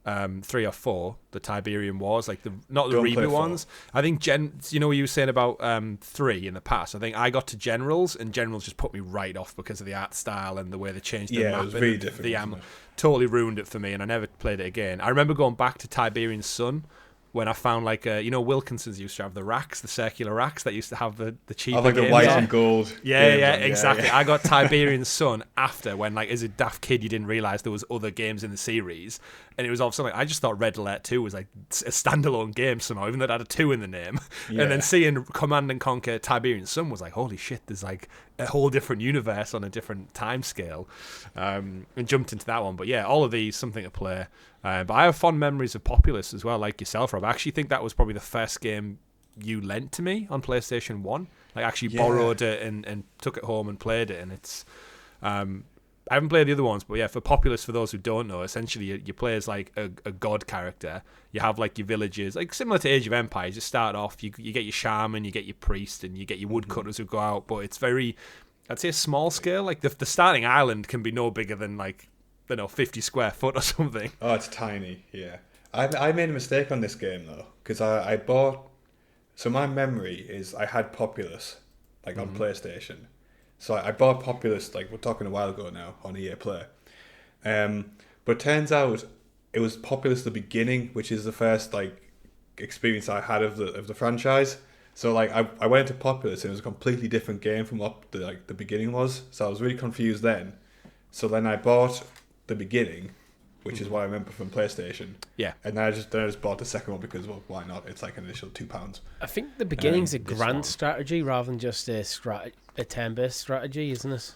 3 or 4, the Tiberian Wars, like not the reboot ones. I think you know what you were saying about 3 in the past. I think I got to Generals, and Generals just put me right off because of the art style and the way they changed the map. It was really different. Totally ruined it for me, and I never played it again. I remember going back to Tiberian Sun when I found Wilkinson's used to have the racks, the circular racks that used to have the cheaper like games the white and gold. Yeah, exactly. I got Tiberian Sun after, when as a daft kid you didn't realise there was other games in the series, and it was all something. I just thought Red Alert 2 was like a standalone game somehow, even though it had a 2 in the name. Yeah. And then seeing Command and Conquer Tiberian Sun was like, holy shit, there's like a whole different universe on a different time scale, and jumped into that one. But yeah, all of these, something to play. But I have fond memories of Populous as well, like yourself, Rob. I actually think that was probably the first game you lent to me on PlayStation 1. Like, actually borrowed it and took it home and played it. And it's... I haven't played the other ones, but yeah, for Populous, for those who don't know, essentially you play as like a god character. You have like your villages, like similar to Age of Empires. You start off, you get your shaman, you get your priest, and you get your woodcutters who go out. But it's very, I'd say, a small scale. Like the starting island can be no bigger than like, 50 square foot or something. Oh, it's tiny. Yeah, I made a mistake on this game though, because I bought. So my memory is I had Populous like on PlayStation. So I bought Populous, like we're talking a while ago now, on EA Play. But it turns out it was Populous the beginning, which is the first like experience I had of the franchise. So like I went into Populous and it was a completely different game from what the beginning was. So I was really confused then. So then I bought the beginning, which is what I remember from PlayStation. Yeah. And then I just bought the second one because, well, why not? It's like an initial £2. I think the beginning's a grand strategy rather than just a turn-based strategy, isn't it?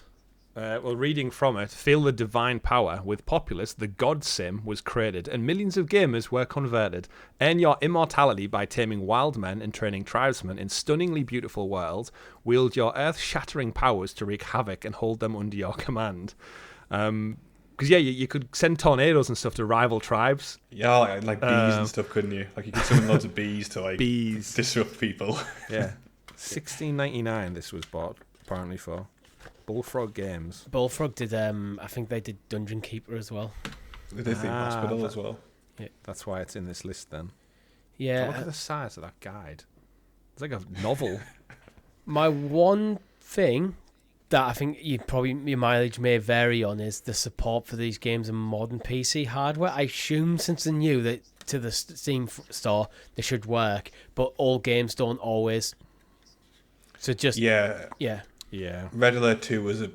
Well, reading from it, feel the divine power. With Populous, the God Sim was created, and millions of gamers were converted. Earn your immortality by taming wild men and training tribesmen in stunningly beautiful worlds. Wield your earth-shattering powers to wreak havoc and hold them under your command. Because you could send tornadoes and stuff to rival tribes. Yeah, like bees and stuff, couldn't you? Like you could summon loads of bees to like disrupt people. Yeah, $16.99 this was bought apparently for. Bullfrog Games. Bullfrog did. I think they did Dungeon Keeper as well. They did the Hospital as well. Yeah, that's why it's in this list then. Yeah. Look at the size of that guide. It's like a novel. My one thing that I think your mileage may vary on is the support for these games in modern PC hardware. I assume since they're new that to the Steam store they should work, but all games don't always. So just yeah. Red Alert 2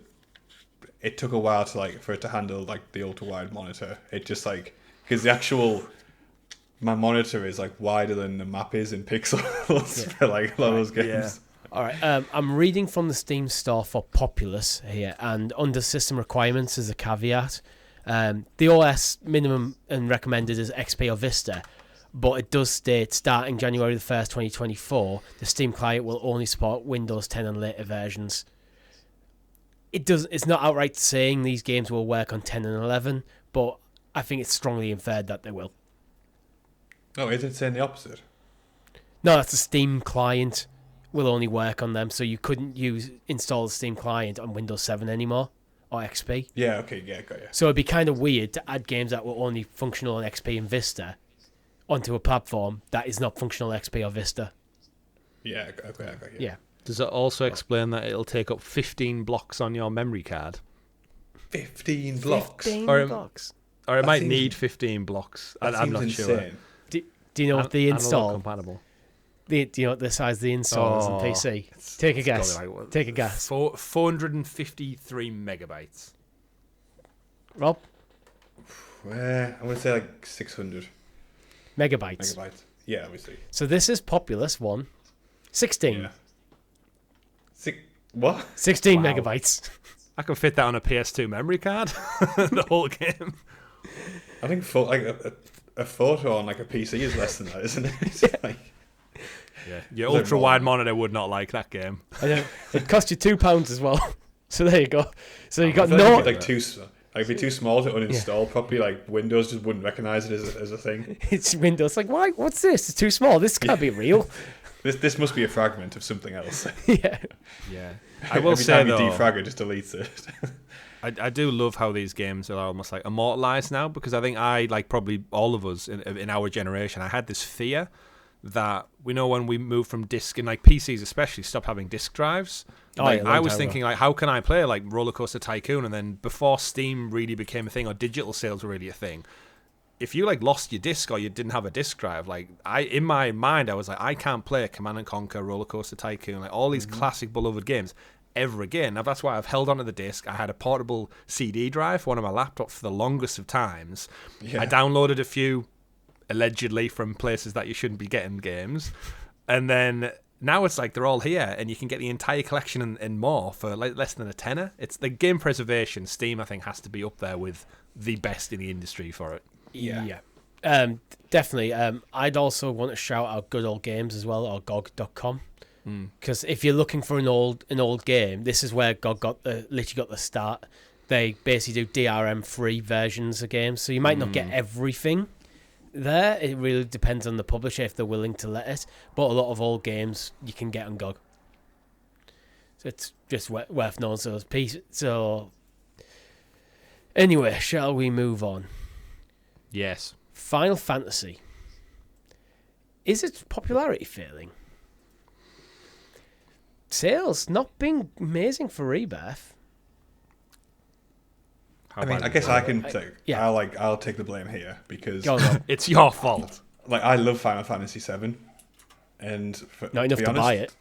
it took a while for it to handle like the ultra wide monitor. It just like because my monitor is like wider than the map is in pixels for like a lot of those games. Yeah. All right, I'm reading from the Steam store for Populous here, and under system requirements is a caveat. The OS minimum and recommended is XP or Vista, but it does state starting January the 1st, 2024, the Steam client will only support Windows 10 and later versions. It's not outright saying these games will work on 10 and 11, but I think it's strongly inferred that they will. No, is it saying the opposite? No, that's the Steam client will only work on them, so you couldn't install the Steam client on Windows 7 anymore, or XP. Yeah, okay, yeah, got you. So it'd be kind of weird to add games that were only functional on XP and Vista onto a platform that is not functional XP or Vista. Yeah, okay, I got you. Yeah. Does it also explain that it'll take up 15 blocks on your memory card? 15 blocks? 15 blocks? Or it might need 15 blocks. I'm not sure. Do you know what the install... compatible. Do you know what the size of the install is on PC? Take a guess. Take a guess. 453 megabytes. Rob? I'm going to say like 600. Megabytes. Yeah, obviously. So this is Populous 1. 16. Yeah. What? 16 megabytes. I can fit that on a PS2 memory card. The whole game. I think a photo on like a PC is less than that, isn't it? Yeah, your ultra-wide monitor would not like that game. I know. It cost you £2 as well. So there you go. So you got no... It'd be too small to uninstall properly. Like Windows just wouldn't recognize it as a thing. It's Windows. Like, why? What's this? It's too small. This can't be real. This must be a fragment of something else. Yeah. I will say every though, time you defrag it, just deletes it. I do love how these games are almost like immortalized now, because I think like probably all of us in our generation, I had this fear that when we moved from disc, and like PCs especially stopped having disc drives. Like I was thinking like, how can I play like Roller Coaster Tycoon? And then before Steam really became a thing, or digital sales were really a thing, if you like lost your disc or you didn't have a disc drive, like in my mind I was like, I can't play Command and Conquer, Roller Coaster Tycoon, like all these classic beloved games ever again. Now that's why I've held onto the disc. I had a portable CD drive for one of my laptops for the longest of times. I downloaded a few allegedly from places that you shouldn't be getting games, and then now it's like they're all here and you can get the entire collection and more for like less than a tenner. It's the game preservation. Steam I think has to be up there with the best in the industry for it. Definitely. I'd also want to shout out Good Old Games as well, or GOG.com. Because if you're looking for an old game, this is where GOG literally got the start. They basically do DRM-free versions of games, so you might not get everything there. It really depends on the publisher if they're willing to let it. But a lot of old games you can get on GOG. So it's just worth knowing. So anyway, shall we move on? Yes. Final Fantasy. Is its popularity failing? Sales not being amazing for Rebirth. I guess I can take. Yeah. I'll take the blame here because it's your fault. Like I love Final Fantasy VII, and not enough to buy it.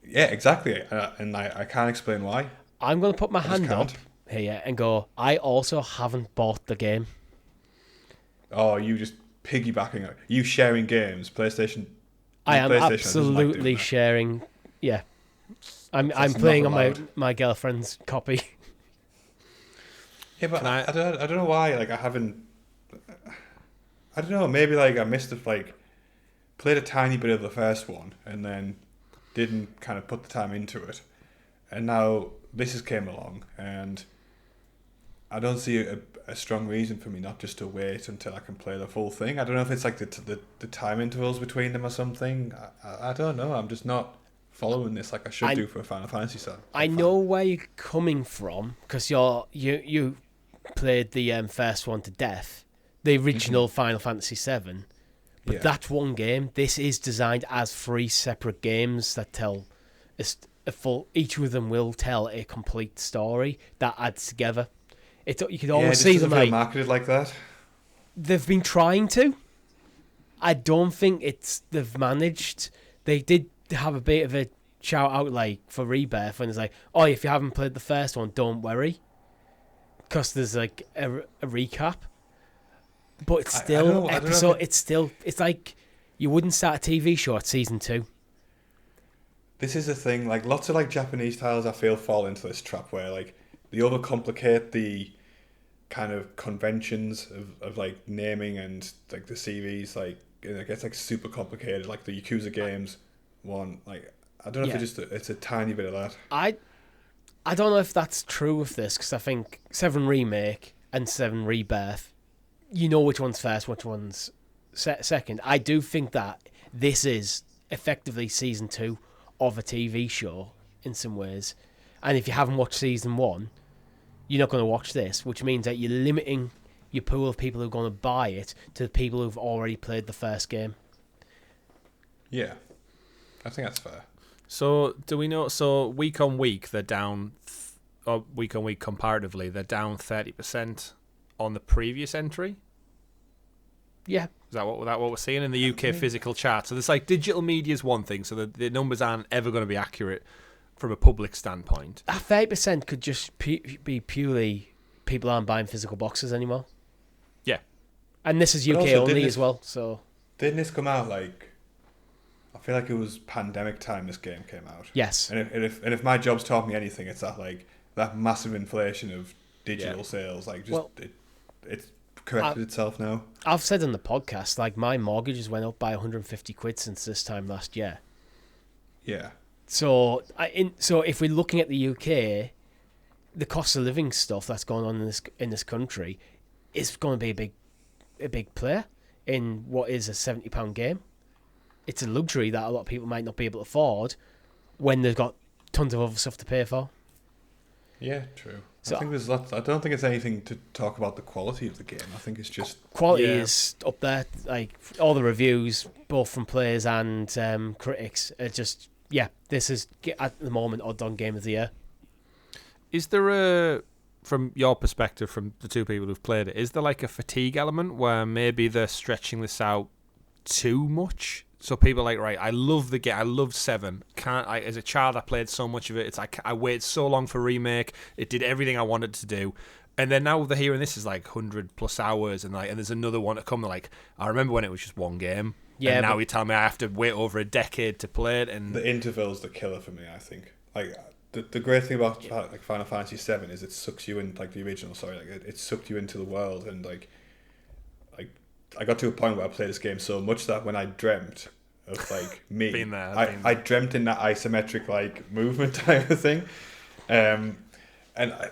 Yeah, exactly, and I can't explain why. I'm going to put my hand up here and go, I also haven't bought the game. Oh, you just piggybacking? You sharing games? PlayStation? I am absolutely sharing. Yeah, I'm playing on my girlfriend's copy. Yeah, but I don't know why. Like I haven't. I don't know. Maybe like I missed it. Like played a tiny bit of the first one and then didn't kind of put the time into it, and now this has came along, and I don't see a strong reason for me not just to wait until I can play the full thing. I don't know if it's like the time intervals between them or something. I don't know. I'm just not following this like I should do for a Final Fantasy set. I know where you're coming from because you played the first one to death, the original Final Fantasy VII. But that's one game. This is designed as 3 separate games that tell a full. Each of them will tell a complete story that adds together. You could always see them like marketed like that. They've been trying to. I don't think they've managed. They did have a bit of a shout out like for Rebirth when it's like, oh, if you haven't played the first one, don't worry, because there's like a recap. But it's still it's like you wouldn't start a TV show at season 2. This is the thing, like lots of like Japanese titles I feel fall into this trap where like they overcomplicate the kind of conventions of like naming and like the CVs, like it gets like super complicated, like the Yakuza games one, like I don't know if it's a tiny bit of that. I don't know if that's true with this, because I think 7 Remake and 7 Rebirth, you know which one's first, which one's second. I do think that this is effectively season 2 of a TV show in some ways. And if you haven't watched season 1, you're not going to watch this, which means that you're limiting your pool of people who are going to buy it to the people who've already played the first game. Yeah, I think that's fair. So do we know? So week on week they're down, or week on week comparatively they're down 30% on the previous entry. Yeah, is that what we're seeing in the UK physical chart? So there's like digital media is one thing, so the numbers aren't ever going to be accurate from a public standpoint. That 30% could just be purely people aren't buying physical boxes anymore. Yeah, and this is UK only as well. So didn't this come out like? I feel like it was pandemic time this game came out. Yes. And if my job's taught me anything, it's that like that massive inflation of digital sales, like just it's corrected itself now. I've said on the podcast, like my mortgages went up by 150 quid since this time last year. Yeah. So if we're looking at the UK, the cost of living stuff that's going on in this country is going to be a big player in what is a £70 game. It's a luxury that a lot of people might not be able to afford when they've got tons of other stuff to pay for. Yeah, true. I think there's lots. I don't think it's anything to talk about the quality of the game. I think it's just quality is up there. Like all the reviews, both from players and critics, are just this is at the moment odd-on game of the year. Is there from your perspective, from the two people who've played it, is there like a fatigue element where maybe they're stretching this out too much? So people are like, right, I love the game. I love 7. As a child, I played so much of it. It's like I waited so long for remake. It did everything I wanted to do, and then now they're hearing this is like 100+ hours, and there's another one to come. They're like, I remember when it was just one game. Yeah. And now you tell me I have to wait over a decade to play it, and the interval's the killer for me. I think like the great thing about like Final Fantasy 7 is it sucks you in, like the original. Sorry, like it sucked you into the world, and like I got to a point where I played this game so much that when I dreamt of like me, been there, I dreamt in that isometric like movement type of thing, and I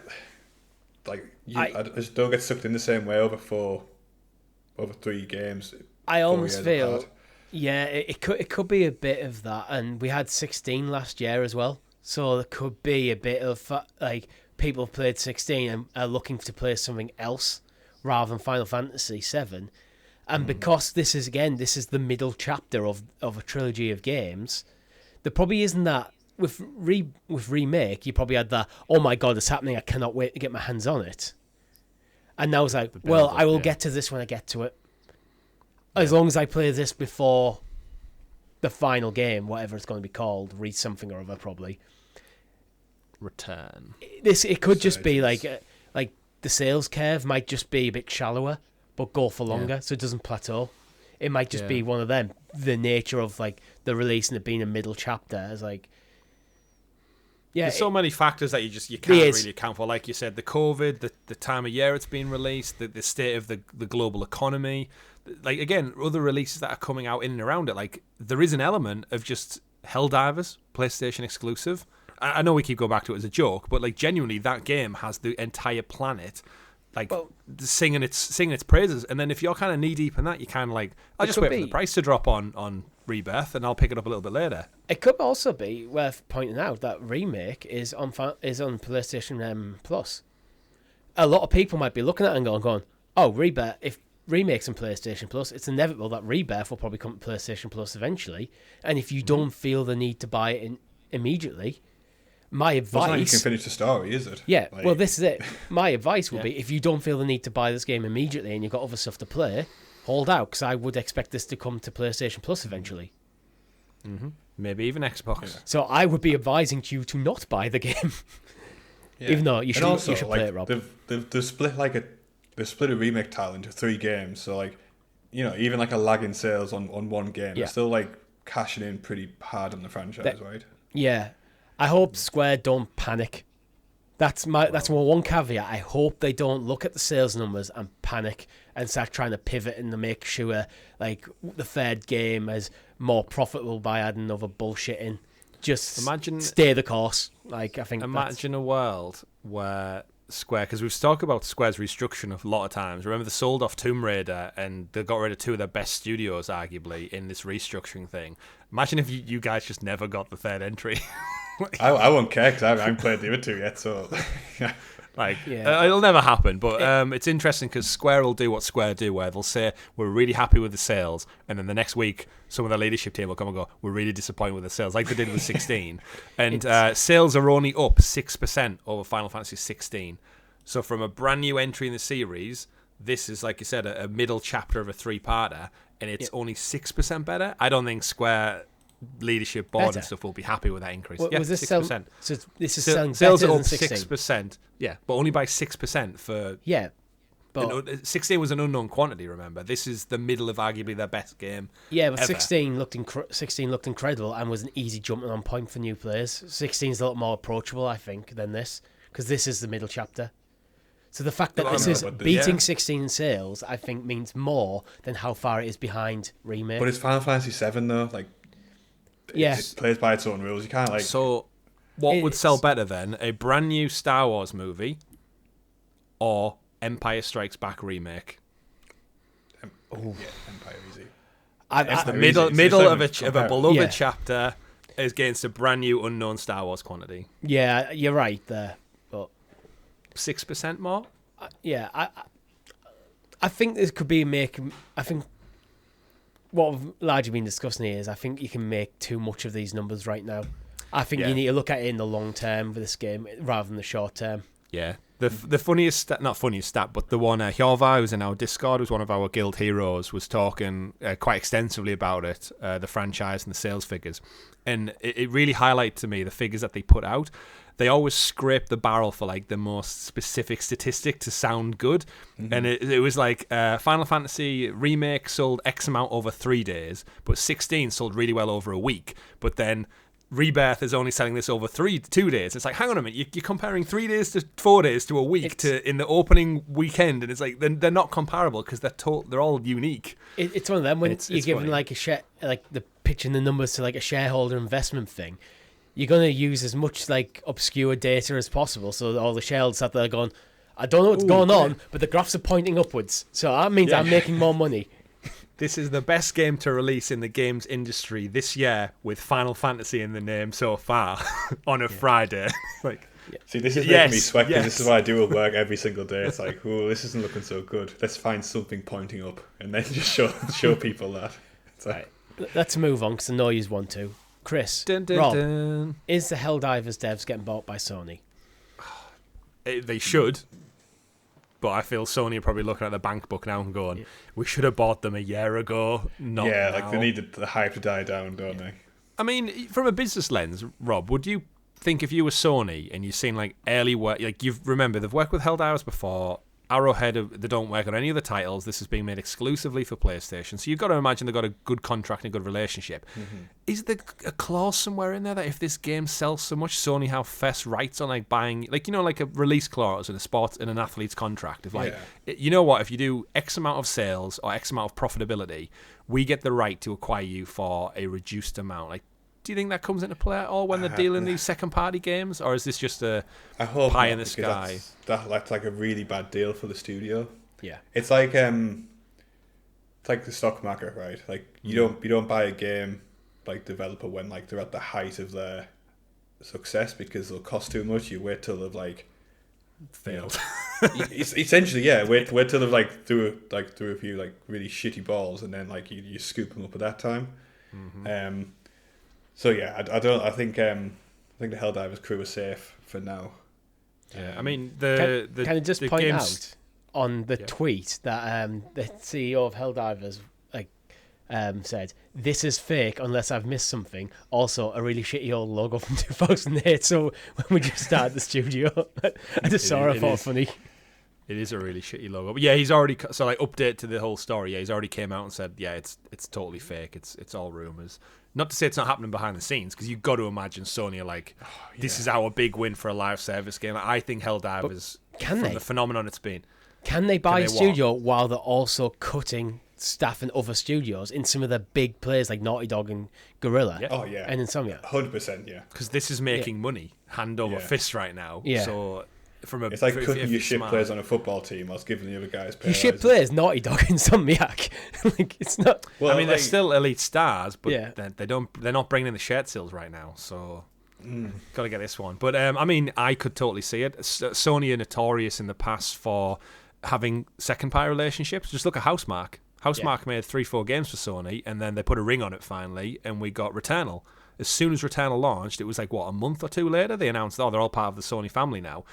just don't get sucked in the same way over 3 games. I almost feel, it could be a bit of that, and we had 16 last year as well, so there could be a bit of like people have played 16 and are looking to play something else rather than Final Fantasy 7. And because this is the middle chapter of a trilogy of games, there probably isn't that with remake. You probably had that, oh my god, it's happening! I cannot wait to get my hands on it. And now it's like, well, I will get to this when I get to it. As long as I play this before the final game, whatever it's going to be called, read something or other, probably. Return. It could just be like the sales curve might just be a bit shallower, but go for longer, so it doesn't plateau. It might just be one of them. The nature of like the release and it being a middle chapter is like, there's so many factors that you can't really account for. Like you said, the COVID, the time of year it's been released, the state of the global economy. Like again, other releases that are coming out in and around it. Like there is an element of just Helldivers, PlayStation exclusive. I know we keep going back to it as a joke, but like genuinely, that game has the entire planet. Like singing its praises, and then if you're kind of knee deep in that, you kind of like, I'll just wait for the price to drop on Rebirth, and I'll pick it up a little bit later. It could also be worth pointing out that remake is on PlayStation Plus. A lot of people might be looking at it and going, oh, Rebirth. If remake's on PlayStation Plus, it's inevitable that Rebirth will probably come to PlayStation Plus eventually. And if you don't feel the need to buy it immediately. My advice... It's not you can finish the story, is it? Yeah, well, this is it. My advice would be, if you don't feel the need to buy this game immediately and you've got other stuff to play, hold out, because I would expect this to come to PlayStation Plus eventually. Mm-hmm. Maybe even Xbox. Yeah. So I would be advising you to not buy the game. Even though you should play it, Rob. They've split a remake title into 3 games, so like, even like a lag in sales on one game, they're still like cashing in pretty hard on the franchise, right? Yeah. I hope Square don't panic. That's one caveat. I hope they don't look at the sales numbers and panic and start trying to pivot and to make sure like the third game is more profitable by adding other bullshit in. Just stay the course. Like imagine a world where Square, because we've talked about Square's restructuring a lot of times. Remember, they sold off Tomb Raider and they got rid of 2 of their best studios, arguably, in this restructuring thing. Imagine if you guys just never got the third entry. I won't care because I haven't played the other 2 yet, so it'll never happen. But it's interesting because Square will do what Square do, where they'll say we're really happy with the sales, and then the next week some of the leadership team will come and go, we're really disappointed with the sales, like they did with 16. And sales are only up 6% over Final Fantasy 16. So from a brand new entry in the series, this is, like you said, a middle chapter of a 3-parter, and it's only 6% better. I don't think Square leadership board and stuff will be happy with that increase. Well, was this 6%. So this is selling sales better are than up 6%. Yeah, but only by 6% for. Yeah, but 16 was an unknown quantity. Remember, this is the middle of arguably their best game. Yeah, but ever. 16 looked incredible and was an easy jumping on point for new players. 16 is a lot more approachable, I think, than this, because this is the middle chapter. So the fact that this is beating 16 in sales, I think, means more than how far it is behind remake. But it's Final Fantasy 7 though, like. It plays by its own rules. You can't like. So, what would sell better then? A brand new Star Wars movie, or Empire Strikes Back remake? Empire easy. It's the middle of a beloved chapter against a brand new unknown Star Wars quantity. Yeah, you're right there. But 6% more. I think this could be I think what we've largely been discussing here is I think you can make too much of these numbers right now. I think you need to look at it in the long term for this game rather than the short term. Yeah. The funniest, not funniest stat, but the one Hjorvar, who's in our Discord, who's one of our guild heroes, was talking quite extensively about it, the franchise and the sales figures. And it really highlighted to me the figures that they put out. They always scrape the barrel for like the most specific statistic to sound good. And it was like Final Fantasy Remake sold X amount over 3 days, but 16 sold really well over a week. But then Rebirth is only selling this over 2 days. It's like, hang on a minute, you're comparing 3 days to 4 days to a week to in the opening weekend, and it's like they're not comparable because they're all unique. It's one of them when you're given like a share, like the pitching the numbers to like a shareholder investment thing. You're going to use as much like obscure data as possible, so all the shareholders out there going, I don't know what's going on, but the graphs are pointing upwards, so that means I'm making more money. This is the best game to release in the games industry this year with Final Fantasy in the name so far on a Friday. See, this is making me sweat because this is what I do at work every single day. It's like, oh, this isn't looking so good. Let's find something pointing up and then just show people that. It's like, let's move on because I know you want to. Chris, Rob, is the Helldivers devs getting bought by Sony? They should. But I feel Sony are probably looking at the bank book now and going, we should have bought them a year ago. Not now. Like they need the hype to die down, don't they? I mean, from a business lens, Rob, would you think if you were Sony and you've seen like early work, like remember they've worked with Helldivers before, Arrowhead, they don't work on any other titles. This is being made exclusively for PlayStation. So you've got to imagine they've got a good contract and a good relationship. Is there a clause somewhere in there that if this game sells so much, Sony have first rights on like buying, like, you know, like a release clause in an athlete's contract? If like, you know what, if you do X amount of sales or X amount of profitability, we get the right to acquire you for a reduced amount. Like, do you think that comes into play at all when they're dealing these second-party games, or is this just a pie in the sky? That's like a really bad deal for the studio. Yeah, it's like the stock market, right? Like you don't buy a game like developer when like they're at the height of their success because they'll cost too much. You wait till they've like failed. Essentially, wait till they've like threw a few like really shitty balls, and then like you scoop them up at that time. So yeah, I think the Helldivers crew are safe for now. Yeah, I mean can I just point out on the tweet that the CEO of Helldivers said, "This is fake unless I've missed something." Also, a really shitty old logo from 2008. So when we just started the studio, I just saw it. I thought funny. It is a really shitty logo, but yeah, he's already update to the whole story. Yeah, he's already came out and said, yeah, it's totally fake. It's all rumors. Not to say it's not happening behind the scenes, because you've got to imagine Sony are like, this is our big win for a live service game. I think Helldivers, from the phenomenon it's been. Can they buy a studio while they're also cutting staff in other studios in some of the big players like Naughty Dog and Guerrilla? Yeah. Oh yeah, and Insomniac. 100%, yeah. Because this is making money hand over fist right now. Yeah. So it's like cutting your shit players on a football team whilst giving the other guys pay. Your shit players, Naughty Dog, Insomniac. Like it's not. Well, I mean, they're still elite stars, but they're not bringing in the shirt sales right now. So got to get this one. But I mean, I could totally see it. Sony are notorious in the past for having second-party relationships. Just look at Housemarque. Housemarque made 3-4 games for Sony, and then they put a ring on it finally, and we got Returnal. As soon as Returnal launched, it was like, what, a month or two later, they announced, they're all part of the Sony family now.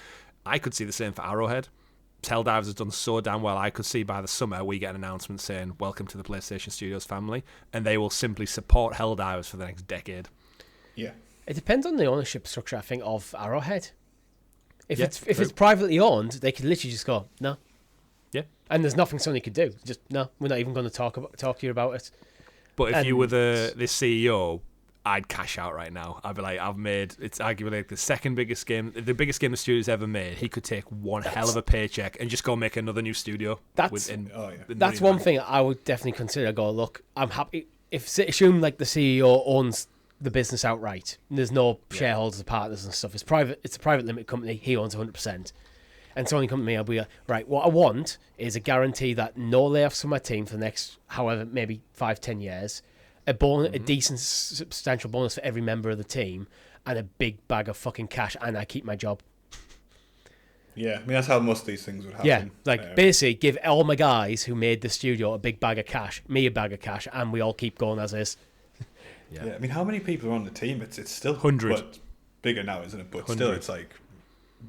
I could see the same for Arrowhead. Helldivers has done so damn well. I could see by the summer we get an announcement saying, welcome to the PlayStation Studios family, and they will simply support Helldivers for the next decade. Yeah. It depends on the ownership structure, I think, of Arrowhead. If it's privately owned, they could literally just go, no. Yeah. And there's nothing Sony could do. Just, no, we're not even going to talk to you about it. But if you were the CEO, I'd cash out right now. I'd be like, it's arguably like the second biggest game, the biggest game the studio's ever made. He could take one hell of a paycheck and just go make another new studio. That's one thing I would definitely consider. Go, look, I'm happy. Assume like the CEO owns the business outright. There's no shareholders or partners and stuff. It's private. It's a private limited company. He owns 100%. And Sony come to me, I'll be like, right, what I want is a guarantee that no layoffs from my team for the next, however, maybe 5-10 years. A decent, substantial bonus for every member of the team, and a big bag of fucking cash, and I keep my job. Yeah, I mean, that's how most of these things would happen. Yeah, like basically give all my guys who made the studio a big bag of cash, me a bag of cash, and we all keep going as is. Yeah, I mean, how many people are on the team? It's still 100. but bigger now, isn't it? But 100. still, it's like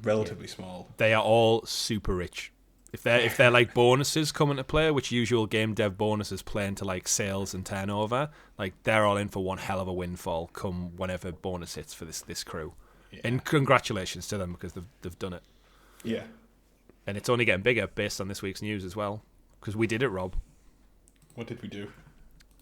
relatively small. They are all super rich. If they're like bonuses come into play, which usual game dev bonuses play into like sales and turnover, like they're all in for one hell of a windfall come whenever bonus hits for this crew. Yeah. And congratulations to them because they've done it. Yeah. And it's only getting bigger based on this week's news as well. Because we did it, Rob. What did we do?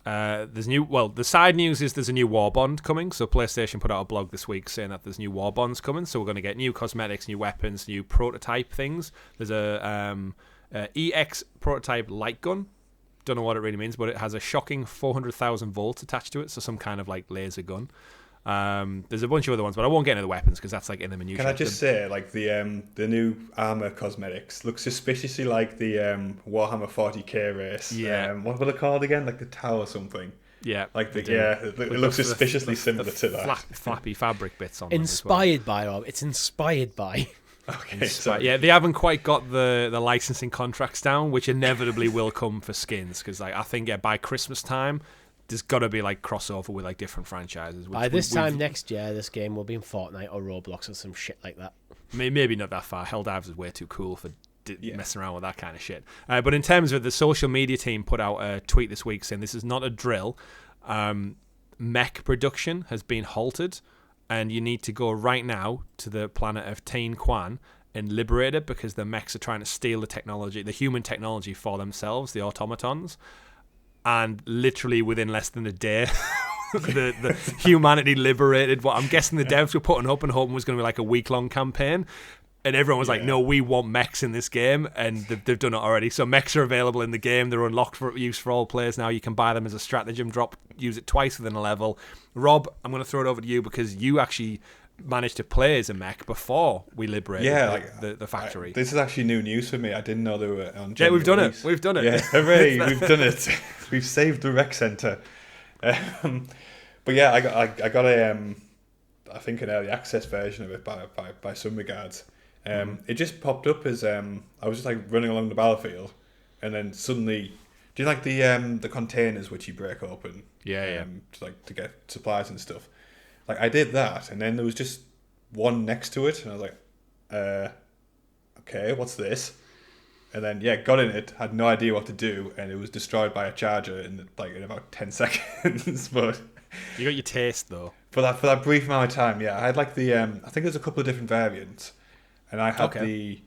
The side news is there's a new war bond coming. So PlayStation put out a blog this week saying that there's new war bonds coming. So we're going to get new cosmetics, new weapons, new prototype things. There's a EX prototype light gun. Don't know what it really means, but it has a shocking 400,000 volts attached to it. So some kind of like laser gun. There's a bunch of other ones, but I won't get into the weapons because that's like in the minutiae. Can I just say, like the new armor cosmetics look suspiciously like the Warhammer 40k race. Yeah. What were they called again? Like the Tower something. Yeah. Like it looks suspiciously similar to that. Flappy fabric bits on. Inspired by, Rob. It's inspired by. Okay. Yeah, they haven't quite got the licensing contracts down, which inevitably will come for skins because like I think by Christmas time. There's got to be like crossover with like different franchises. By this time next year, this game will be in Fortnite or Roblox or some shit like that. Maybe not that far. Helldivers is way too cool for messing around with that kind of shit. But in terms of the social media team put out a tweet this week saying this is not a drill. Mech production has been halted and you need to go right now to the planet of Tain Quan and liberate it because the mechs are trying to steal the technology, the human technology for themselves, the automatons. And literally within less than a day, the humanity liberated what I'm guessing the devs were putting up and hoping was going to be like a week-long campaign. And everyone was like, no, we want mechs in this game. And they've done it already. So mechs are available in the game. They're unlocked for use for all players now. You can buy them as a stratagem drop, use it twice within a level. Rob, I'm going to throw it over to you because you actually managed to play as a mech before we liberated the factory. This is actually new news for me. I didn't know they were on. Yeah, we've done it. We've done it. Yeah, hooray! We've done it. We've saved the rec centre. But yeah, I got a I think an early access version of it by some regards. It just popped up as I was just like running along the battlefield, and then suddenly, do you like the containers which you break open? Yeah. To get supplies and stuff. Like I did that, and then there was just one next to it, and I was like, okay, what's this? And then got in it, had no idea what to do, and it was destroyed by a charger in about 10 seconds. But you got your taste though. For that brief amount of time, I had like the I think there's a couple of different variants, and I had the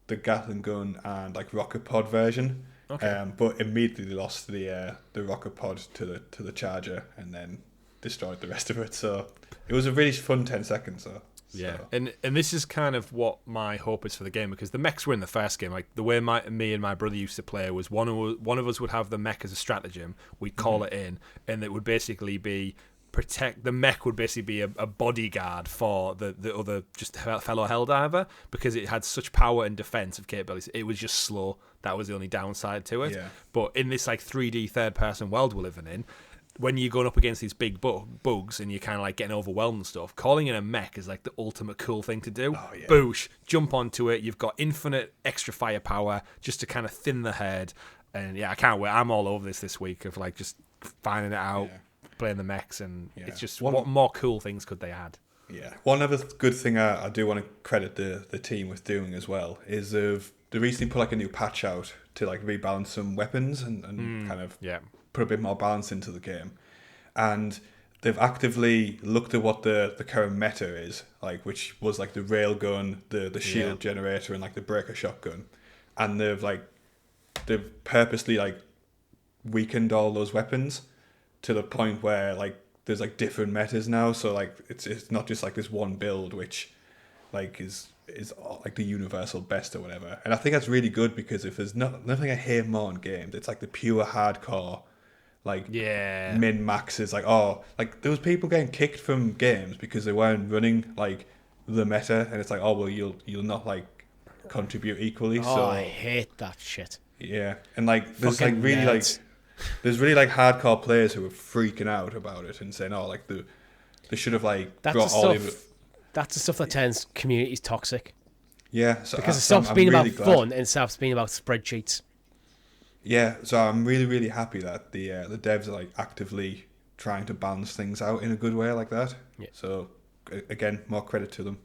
Gatling gun and like rocket pod version. Okay. But immediately lost the rocket pod to the charger, and then destroyed the rest of it. So it was a really fun 10 seconds. Yeah, and this is kind of what my hope is for the game, because the mechs were in the first game. Like the way me and my brother used to play was one of us would have the mech as a stratagem. We'd call it in, and it would basically be the mech would basically be a bodyguard for the other just fellow Helldiver, because it had such power and defensive capabilities. It was just slow. That was the only downside to it. Yeah. But in this like 3D third person world we're living in, when you're going up against these big bugs and you're kind of like getting overwhelmed and stuff, calling in a mech is like the ultimate cool thing to do. Oh, yeah. Boosh, jump onto it. You've got infinite extra firepower just to kind of thin the herd. And I can't wait. I'm all over this week of like just finding it out, playing the mechs, and it's just what more cool things could they add? Yeah. One other good thing I do want to credit the team with doing as well is they recently put like a new patch out to like rebalance some weapons and kind of put a bit more balance into the game. And they've actively looked at what the current meta is, like, which was like the railgun, the shield generator, and like the breaker shotgun. And they've purposely like weakened all those weapons to the point where like there's like different metas now. So like it's not just like this one build which like is like the universal best or whatever. And I think that's really good, because if there's nothing I hate more in games, it's like the pure hardcore like min maxes. Like there was people getting kicked from games because they weren't running like the meta, and it's like, oh well, you'll not like contribute equally. So I hate that shit. Yeah, and like there's Fucking like really nerds. there's really like hardcore players who are freaking out about it and saying, oh, like they should have like brought all of it. That's the stuff that turns communities toxic. Yeah, so because it stops being really about glad. fun and starts being about spreadsheets. Yeah, so I'm really, really happy that the devs are like actively trying to balance things out in a good way like that. Yeah. So again, more credit to them.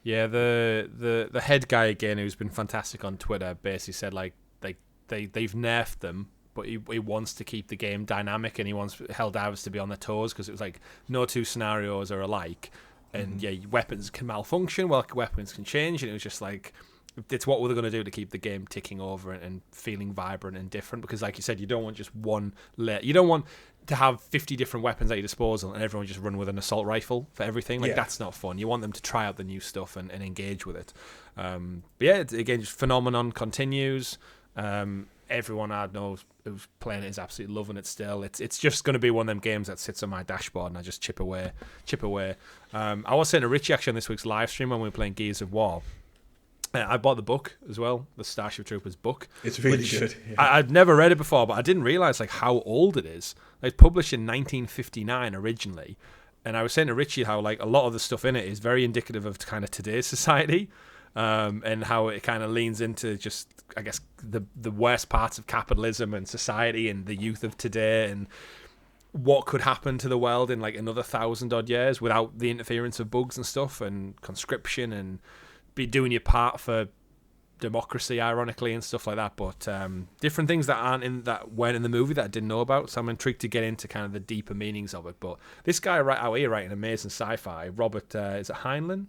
Yeah, the head guy again, who's been fantastic on Twitter, basically said like they've nerfed them, but he wants to keep the game dynamic, and he wants Helldivers to be on their toes, because it was like no two scenarios are alike, and weapons can malfunction, weapons can change, and it was just like, it's what we're going to do to keep the game ticking over and feeling vibrant and different, because like you said, you don't want just one you don't want to have 50 different weapons at your disposal and everyone just run with an assault rifle for everything. Like, that's not fun. You want them to try out the new stuff and engage with it. But yeah, again, just phenomenon continues. Everyone I know who's playing it is absolutely loving it still. It's just going to be one of them games that sits on my dashboard and I just chip away. I was saying to Richie actually on this week's live stream when we were playing Gears of War, I bought the book as well, the Starship Troopers book. It's really good. Yeah. I'd never read it before, but I didn't realize like how old it is. It was published in 1959 originally, and I was saying to Richie how like a lot of the stuff in it is very indicative of kind of today's society, and how it kind of leans into just, I guess, the worst parts of capitalism and society and the youth of today, and what could happen to the world in like another 1,000 odd years without the interference of bugs and stuff and conscription and be doing your part for democracy, ironically, and stuff like that. But different things that weren't in the movie that I didn't know about. So I'm intrigued to get into kind of the deeper meanings of it. But this guy out here writing amazing sci-fi, Robert, is it Heinlein?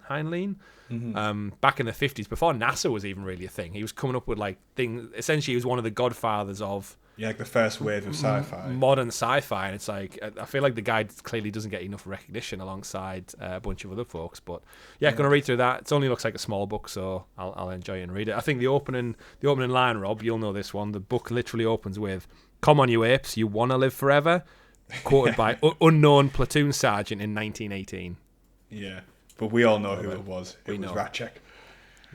Back in the 50s, before NASA was even really a thing, he was coming up with like things. Essentially, he was one of the godfathers of like the first wave of sci-fi, modern sci-fi, and it's like I feel like the guy clearly doesn't get enough recognition alongside a bunch of other folks. But yeah, gonna read through that. It only looks like a small book, so I'll enjoy it and read it. I think the opening line, Rob, you'll know this one. The book literally opens with "Come on, you apes, you wanna live forever," quoted by unknown platoon sergeant in 1918. Yeah, but we all know who it was. It was Ratchek.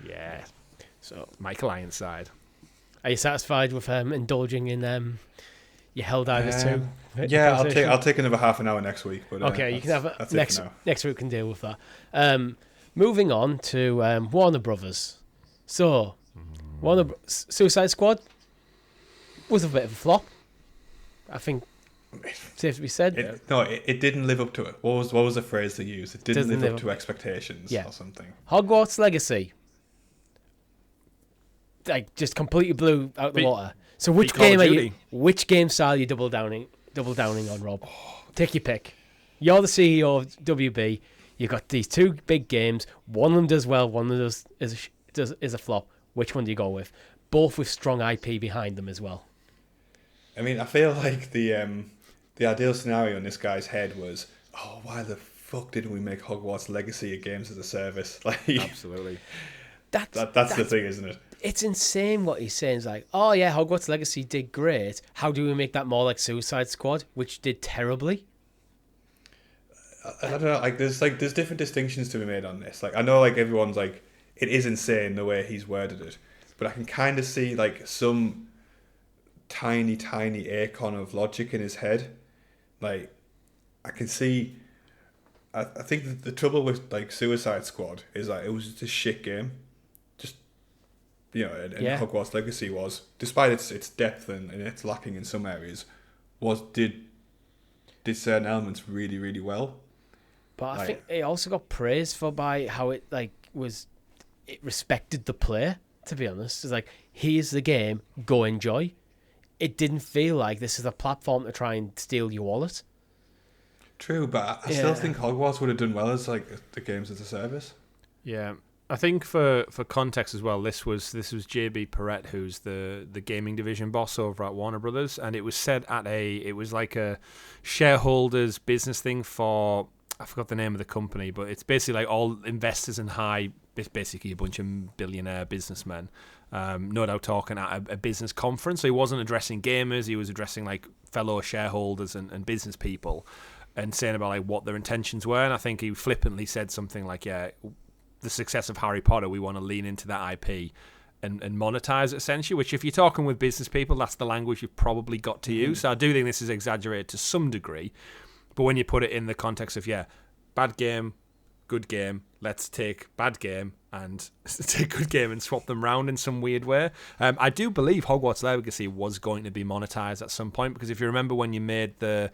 Yeah, so Michael Ironside. Are you satisfied with indulging in your Helldivers too? Yeah, I'll take another half an hour next week. But okay, you can have next week. We can deal with that. Moving on to Warner Brothers. So, Suicide Squad was a bit of a flop. I think safe to be said. It didn't live up to it. What was the phrase they used? It didn't live up to expectations or something. Hogwarts Legacy. Like, just completely blew out the water. So which game style are you double downing on, Rob? Take your pick. You're the CEO of WB. You got these two big games. One of them does well. One of them is a flop. Which one do you go with? Both with strong IP behind them as well. I mean, I feel like the ideal scenario in this guy's head was, why the fuck didn't we make Hogwarts Legacy a games as a service? Like, absolutely. That's the thing, isn't it? It's insane what he's saying. It's like, oh yeah, Hogwarts Legacy did great. How do we make that more like Suicide Squad, which did terribly? I don't know. Like, there's different distinctions to be made on this. Like, I know like everyone's like, it is insane the way he's worded it, but I can kind of see like some tiny acorn of logic in his head. Like, I can see. I think that the trouble with like Suicide Squad is like it was just a shit game. And Hogwarts Legacy was, despite its depth and its lacking in some areas, did certain elements really, really well. But I think it also got praised by how it respected the player. To be honest, it's like, here's the game, go enjoy. It didn't feel like this is a platform to try and steal your wallet. True, but I still think Hogwarts would have done well as like the games as a service. Yeah. I think for context as well, this was JB Perrette, who's the gaming division boss over at Warner Brothers, and it was said it was like a shareholders business thing for, I forgot the name of the company, but it's basically like all investors and it's basically a bunch of billionaire businessmen, no doubt talking at a business conference. So he wasn't addressing gamers, he was addressing like fellow shareholders and business people, and saying about like what their intentions were. And I think he flippantly said something like, the success of Harry Potter, we want to lean into that IP and monetize it, essentially, which if you're talking with business people, that's the language you've probably got to use. So I do think this is exaggerated to some degree, but when you put it in the context of, bad game, good game. Let's take bad game and take good game and swap them round in some weird way. I do believe Hogwarts Legacy was going to be monetized at some point, because if you remember when you made the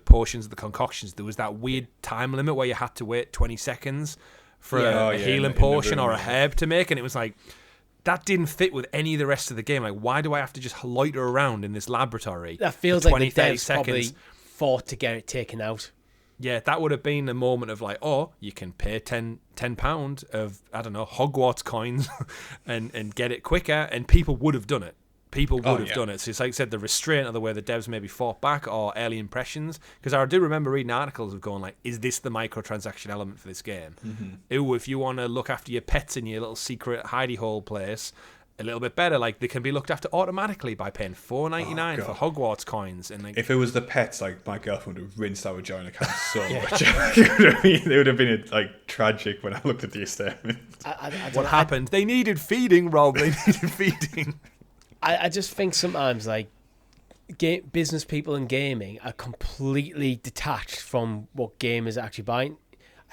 potions of the concoctions, there was that weird time limit where you had to wait 20 seconds for a healing potion or a herb to make, and it was like, that didn't fit with any of the rest of the game. Like, why do I have to just loiter around in this laboratory? That feels for like 20, the 30 devs seconds? probably fought to get it taken out. Yeah, that would have been a moment of like, oh, you can pay £10 of, I don't know, Hogwarts coins and get it quicker, and people would have done it. People would have done it. So it's like I said, the restraint of the way the devs maybe fought back, or early impressions. Because I do remember reading articles of going like, is this the microtransaction element for this game? Mm-hmm. Ooh, if you want to look after your pets in your little secret hidey hole place a little bit better, like they can be looked after automatically by paying $4.99 for Hogwarts coins. And like, if it was the pets, like my girlfriend would have rinsed our joint account so much. You know what I mean? It would have been like tragic when I looked at the statement. What happened? They needed feeding, Rob. They needed feeding. I just think sometimes like business people and gaming are completely detached from what gamers are actually buying.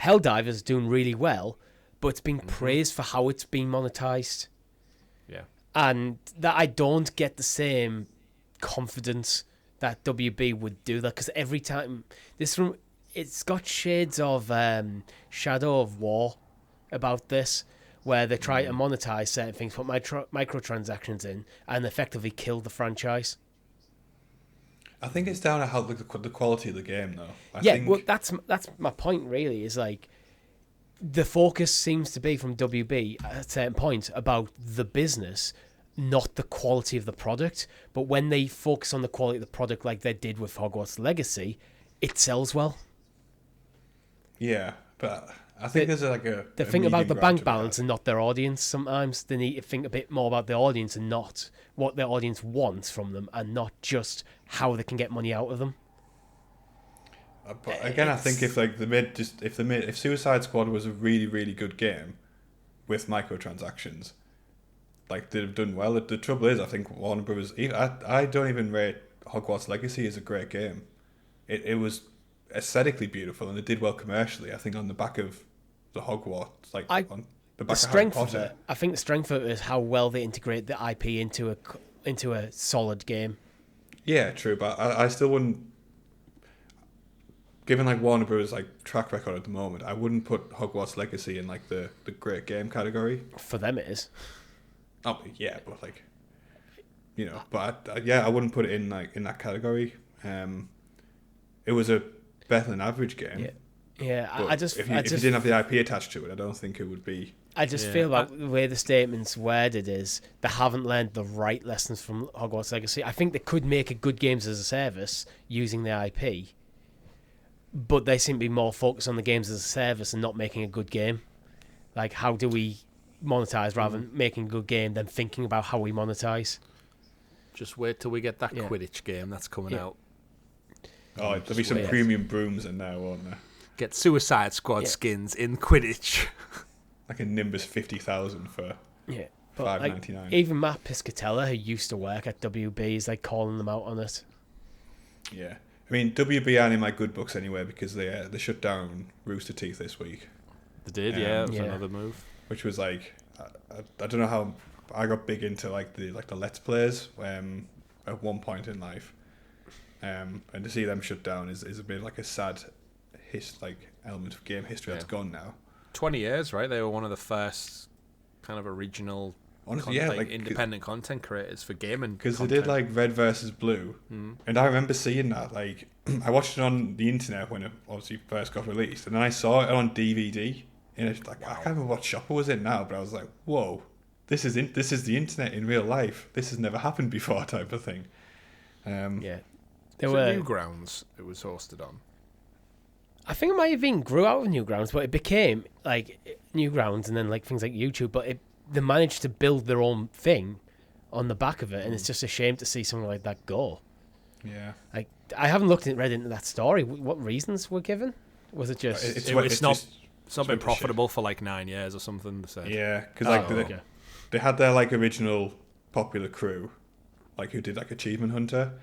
Helldivers is doing really well, but it's being praised for how it's been monetized. Yeah. And that I don't get the same confidence that WB would do that, because every time it's got shades of Shadow of War about this, where they try to monetize certain things, put microtransactions in, and effectively kill the franchise. I think it's down to how the quality of the game, though. I think... well, that's my point. Really, is like the focus seems to be from WB at a certain point about the business, not the quality of the product. But when they focus on the quality of the product, like they did with Hogwarts Legacy, it sells well. Yeah, but I think there's they think about the bank balance and not their audience. Sometimes they need to think a bit more about the audience and not what their audience wants from them, and not just how they can get money out of them. But again, I think if Suicide Squad was a really, really good game with microtransactions, like they'd have done well. The trouble is, I think Warner Brothers. I don't even rate Hogwarts Legacy as a great game. It was aesthetically beautiful and it did well commercially. I think on the back of the Hogwarts, on the back of Harry Potter. I think the strength of it is how well they integrate the IP into a solid game. Yeah, true, but I still wouldn't. Given like Warner Bros. Like track record at the moment, I wouldn't put Hogwarts Legacy in like the great game category. For them, it is. Oh yeah, but like, but I wouldn't put it in like in that category. It was a better than average game. Yeah. If you didn't have the IP attached to it, I don't think it would be. I just feel like the way the statement's worded is they haven't learned the right lessons from Hogwarts Legacy. I think they could make a good games as a service using the IP, but they seem to be more focused on the games as a service and not making a good game. Like, how do we monetize rather than making a good game than thinking about how we monetize? Just wait till we get that Quidditch game that's coming out. Oh, there'll be some premium brooms in there, won't there? Get Suicide Squad skins in Quidditch. Like a Nimbus 50,000 for $5.99. Like, even Matt Piscatella, who used to work at WB, is like calling them out on it. Yeah. I mean, WB aren't in my good books anyway, because they shut down Roosterteeth this week. They did, it was another move. Which was like, I don't know how I got big into like the Let's Plays at one point in life. And to see them shut down is a bit like a sad element of game history that's gone now. 20 years, right? They were one of the first kind of original, independent content creators for gaming. Because they did like Red versus Blue, and I remember seeing that. Like, I watched it on the internet when it obviously first got released, and then I saw it on DVD. And it's like, I can't remember what shop it was in now, but I was like, whoa, this is the internet in real life. This has never happened before, type of thing. There were Newgrounds it was hosted on. I think it might have even grew out of Newgrounds, but it became like Newgrounds and then like things like YouTube. But they managed to build their own thing on the back of it, and it's just a shame to see something like that go. Yeah, like I haven't read into that story. What reasons were given? Was it just it's not been profitable for like 9 years or something? Yeah, because they had their like original popular crew, like who did like Achievement Hunter,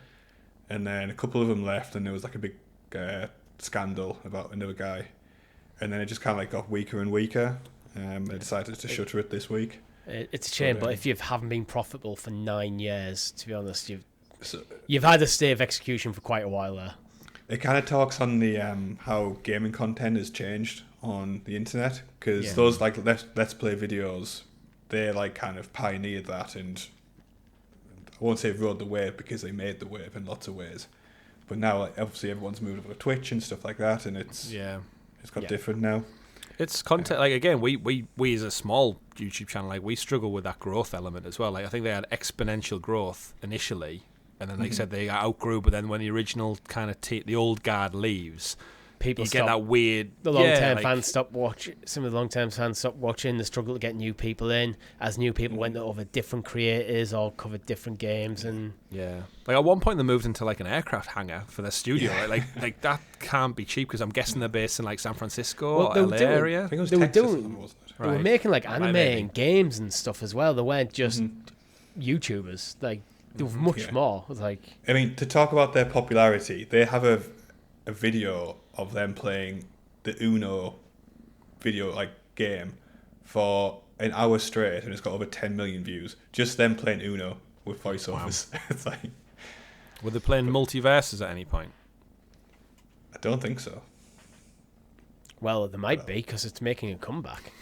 and then a couple of them left, and there was like a big scandal about another guy, and then it just kind of like got weaker and weaker. They decided to shutter it this week. It's a shame, but if you haven't been profitable for 9 years, to be honest, you've had a stay of execution for quite a while there. It kind of talks on the how gaming content has changed on the internet, because those like let's play videos, they like kind of pioneered that, and I won't say rode the wave because they made the wave in lots of ways, but now like, obviously everyone's moved over to Twitch and stuff like that, and it's got different now. It's content, like, again, we as a small YouTube channel, like, we struggle with that growth element as well. Like, I think they had exponential growth initially, and then they said they outgrew, but then when the original kind of the old guard leaves, people get that weird. The long-term fans stop watching. Some of the long-term fans stopped watching. They struggle to get new people in, as new people went over different creators or covered different games. And like at one point they moved into like an aircraft hangar for their studio. Like that can't be cheap, because I'm guessing they're based in like San Francisco or LA area. I think it was Texas, wasn't it? They were making like anime and games and stuff as well. They weren't just YouTubers. Like there was much more. Like, I mean, to talk about their popularity, they have a video of them playing the Uno video like game for an hour straight, and it's got over 10 million views. Just them playing Uno with voiceovers. Wow. It's like, were they playing Multiversus at any point? I don't think so. Well, there might be, because it's making a comeback.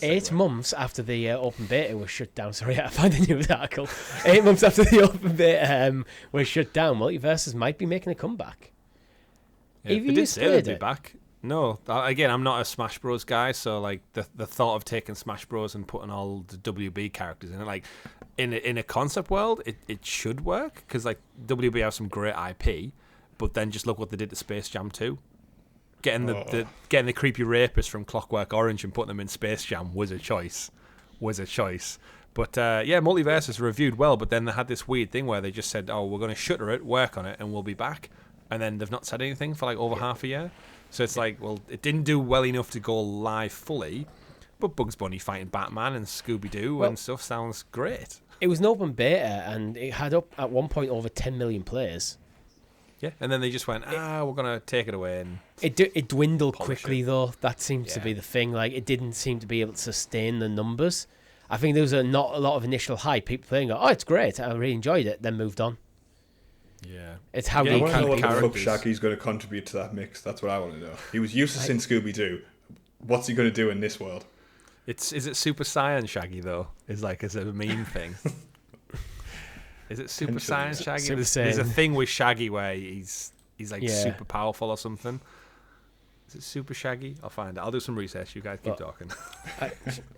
8 months after the open beta was shut down. Sorry, I found a news article. 8 months after the open beta was shut down, Multiversus might be making a comeback. Yeah, they did say they'd be back. No, again, I'm not a Smash Bros guy, so like the thought of taking Smash Bros and putting all the WB characters in it, like in a concept world, it should work, because like WB have some great IP, but then just look what they did to Space Jam 2. Getting the creepy rapists from Clockwork Orange and putting them in Space Jam was a choice. But Multiversus reviewed well, but then they had this weird thing where they just said, "Oh, we're going to shutter it, work on it, and we'll be back." And then they've not said anything for like over half a year. So it's like, well, it didn't do well enough to go live fully, but Bugs Bunny fighting Batman and Scooby-Doo and stuff sounds great. It was an open beta, and it had up at one point over 10 million players. Yeah, and then they just went, we're going to take it away. And it dwindled quickly, though. That seems to be the thing. Like, it didn't seem to be able to sustain the numbers. I think there was not a lot of initial hype. People playing, it's great, I really enjoyed it, then moved on. Yeah. It's how you you want to know what characters. the fuck Shaggy's going to contribute to that mix. That's what I want to know. He was useless in Scooby-Doo. What's he going to do in this world? Is it Super Saiyan Shaggy, though? Is a meme thing? Is it Super Saiyan Shaggy? There's a thing with Shaggy where he's like super powerful or something. Is it Super Shaggy? I'll find it. I'll do some research. You guys keep talking. But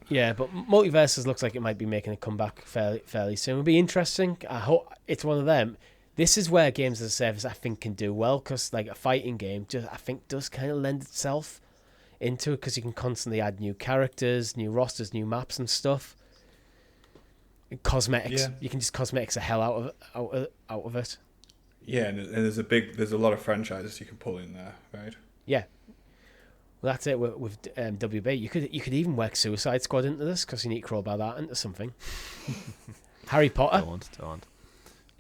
Multiversus looks like it might be making a comeback fairly soon. It'll be interesting. I hope it's one of them. This is where games as a service I think can do well, because like a fighting game I think does kind of lend itself into it, because you can constantly add new characters, new rosters, new maps and stuff. Cosmetics. You can just cosmetics the hell out of it. Yeah, and there's a lot of franchises you can pull in there, right? Yeah. Well, that's it with WB. You could even work Suicide Squad into this, because you need to crowbar that into something. Harry Potter. Don't.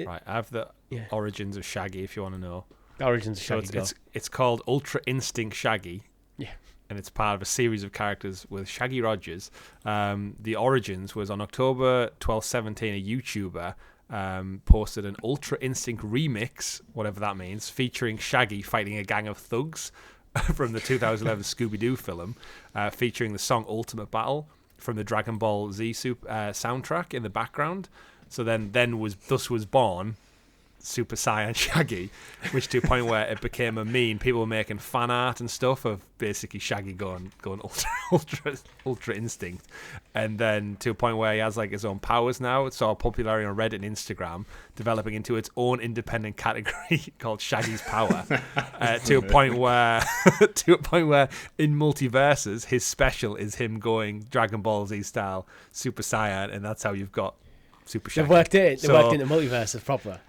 Right, I have the origins of Shaggy if you want to know. The origins of Shaggy. So it's called Ultra Instinct Shaggy. Yeah. And it's part of a series of characters with Shaggy Rogers. The origins was on October 12, 17, a YouTuber posted an Ultra Instinct remix, whatever that means, featuring Shaggy fighting a gang of thugs from the 2011 Scooby-Doo film, featuring the song Ultimate Battle from the Dragon Ball Z soundtrack in the background. So then was born Super Saiyan Shaggy, which to a point where it became a meme. People were making fan art and stuff of basically Shaggy going ultra instinct, and then to a point where he has like his own powers now. It saw popularity on Reddit and Instagram, developing into its own independent category called Shaggy's Power. to a point where in Multiversus, his special is him going Dragon Ball Z style Super Saiyan, and that's how you've got Super Shaggy. They worked into Multiversus proper.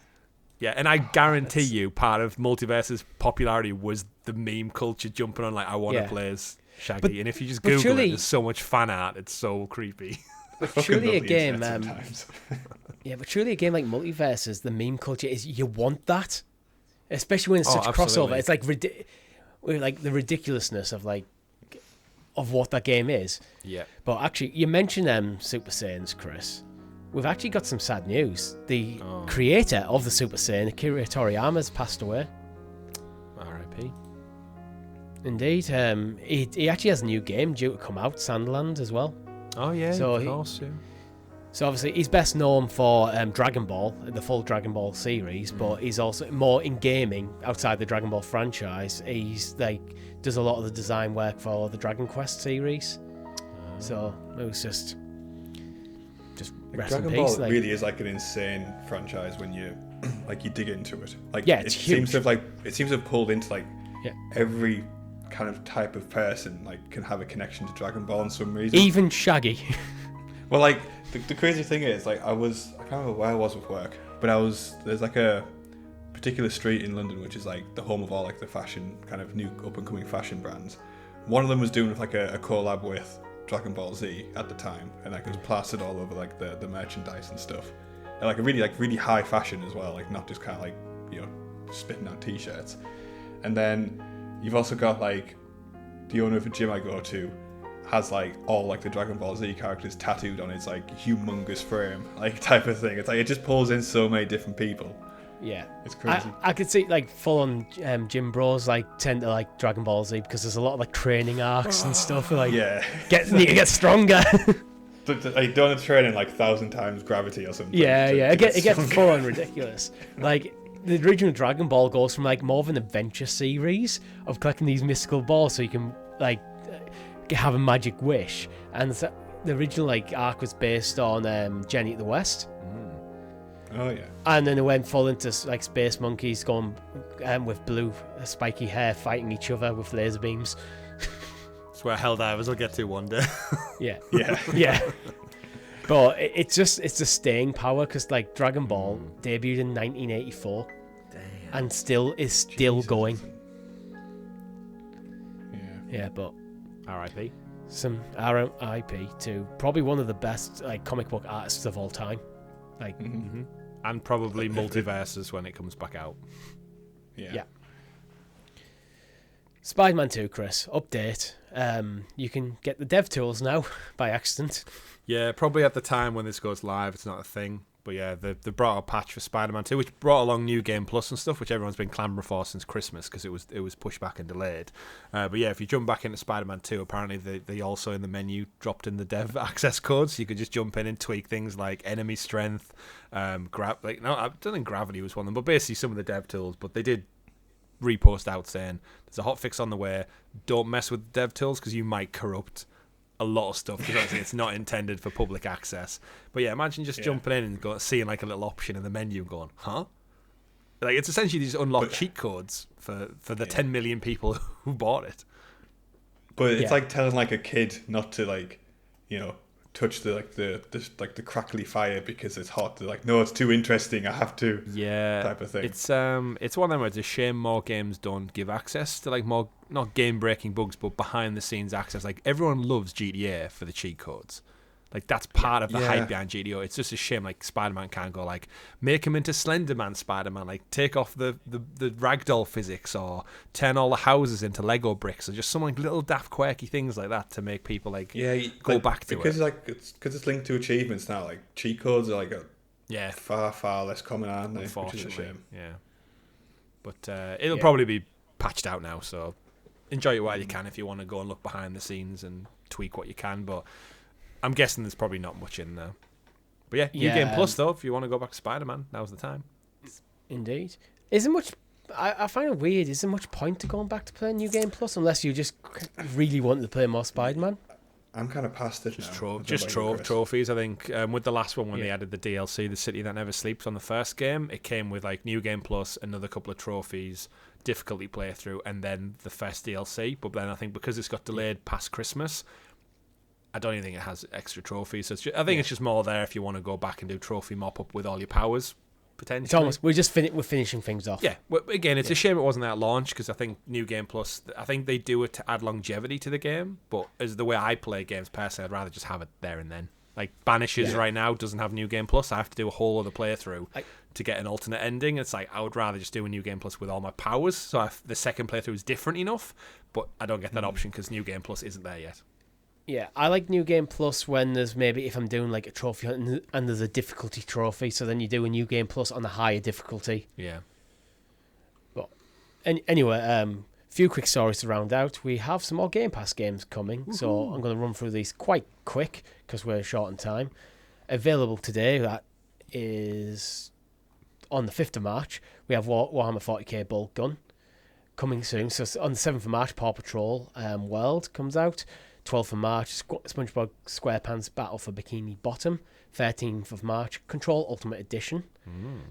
Yeah, and I guarantee you part of Multiversus' popularity was the meme culture jumping on, like, I want to play as Shaggy. And if you just Google it, there's so much fan art, it's so creepy. Surely a game... but surely a game like Multiversus, the meme culture is, you want that. Especially when it's such a crossover. It's like... with like the ridiculousness of like of what that game is. Yeah. But actually, you mentioned Super Saiyans, Chris. We've actually got some sad news. The creator of the Super Saiyan, Akira Toriyama, has passed away. R.I.P. Indeed. He actually has a new game due to come out, Sandland, as well. Oh, yeah, so of course, yeah. So obviously he's best known for Dragon Ball, the full Dragon Ball series, but he's also more in gaming outside the Dragon Ball franchise. He's like does a lot of the design work for the Dragon Quest series. So it was just rest Dragon in peace. Ball really is like an insane franchise when you like you dig into it. Like yeah, it's huge. It seems to have pulled into like every kind of type of person like can have a connection to Dragon Ball in some reason. Even Shaggy. Well, like the crazy thing is, like I can't remember where I was with work, but there's like a particular street in London which is like the home of all like the fashion kind of new up and coming fashion brands. One of them was doing like a collab with Dragon Ball Z at the time, and like it was plastered all over like the merchandise and stuff, and like a really high fashion as well, like not just kind of like spitting out t-shirts. And then you've also got like the owner of a gym I go to has like all like the Dragon Ball Z characters tattooed on its like humongous frame, like type of thing. It's like it just pulls in so many different people. Yeah, it's crazy. I could see like full on gym bros like tend to like Dragon Ball Z because there's a lot of like training arcs and stuff. Like need to get stronger. Like doing a training like 1,000 times gravity or something. It gets full on ridiculous. Like the original Dragon Ball goes from like more of an adventure series of collecting these mystical balls so you can like have a magic wish, and so the original like arc was based on Jenny at the West. Oh yeah. And then it went full into like space monkeys going with blue spiky hair fighting each other with laser beams. That's where Helldivers will get to one day. Yeah. But it's the staying power because like Dragon Ball debuted in 1984 and still going. Yeah, but R.I.P. Some R.I.P. to probably one of the best like comic book artists of all time. Like. Mm-hmm. And probably Multiversus when it comes back out. Yeah. Spider-Man 2, Chris, update. You can get the dev tools now by accident. Yeah, probably at the time when this goes live, it's not a thing. But yeah, they brought a patch for Spider-Man 2, which brought along New Game Plus and stuff, which everyone's been clamoring for since Christmas because it was pushed back and delayed. But yeah, if you jump back into Spider-Man 2, apparently they also in the menu dropped in the dev access codes, so you could just jump in and tweak things like enemy strength, I don't think gravity was one of them, but basically some of the dev tools. But they did repost out saying there's a hotfix on the way. Don't mess with dev tools because you might corrupt a lot of stuff because obviously it's not intended for public access. But yeah, imagine just jumping in and seeing like a little option in the menu and going, huh? Like it's essentially just unlock cheat codes for the 10 million people who bought it. But it's like telling like a kid not to like, touch the crackly fire because it's hot. They're like, no, it's too interesting. I have to. Yeah, type of thing. It's one of them where it's a shame more games don't give access to like more not game breaking bugs, but behind the scenes access. Like everyone loves GTA for the cheat codes. Like that's part of the hype behind GTA. It's just a shame like Spider-Man can't go like make him into Slenderman Spider-Man, like take off the ragdoll physics or turn all the houses into Lego bricks or just some like little daft quirky things like that to make people like go back to because it. Because it's linked to achievements now. Like cheat codes are like far less common, aren't they? Which is a shame. Yeah, but it'll probably be patched out now. So enjoy it while you can if you want to go and look behind the scenes and tweak what you can, but. I'm guessing there's probably not much in there. But yeah, New Game Plus, though, if you want to go back to Spider-Man, now's the time. Indeed. Isn't much... I find it weird. Isn't much point to going back to play New Game Plus unless you just really want to play more Spider-Man? I'm kind of past it now. Just trophies, I think. With the last one, when they added the DLC, The City That Never Sleeps, on the first game, it came with like New Game Plus, another couple of trophies, difficulty playthrough, and then the first DLC. But then I think because it's got delayed past Christmas... I don't even think it has extra trophies. So I think it's just more there if you want to go back and do trophy mop-up with all your powers, potentially. It's almost, we're finishing things off. Yeah, well, again, it's a shame it wasn't at launch because I think New Game Plus, I think they do it to add longevity to the game, but as the way I play games personally, I'd rather just have it there and then. Like Banishes right now doesn't have New Game Plus. I have to do a whole other playthrough to get an alternate ending. It's like I would rather just do a New Game Plus with all my powers. So the second playthrough is different enough, but I don't get that option because New Game Plus isn't there yet. Yeah, I like New Game Plus when there's maybe if I'm doing like a trophy hunt and there's a difficulty trophy, so then you do a New Game Plus on the higher difficulty. Yeah. But anyway, few quick stories to round out. We have some more Gamepass games coming, so I'm going to run through these quite quick because we're short on time. Available today, that is on the 5th of March. We have Warhammer 40k Bolt Gun coming soon. So on the 7th of March, Paw Patrol World comes out. 12th of March, SpongeBob SquarePants Battle for Bikini Bottom. 13th of March, Control Ultimate Edition.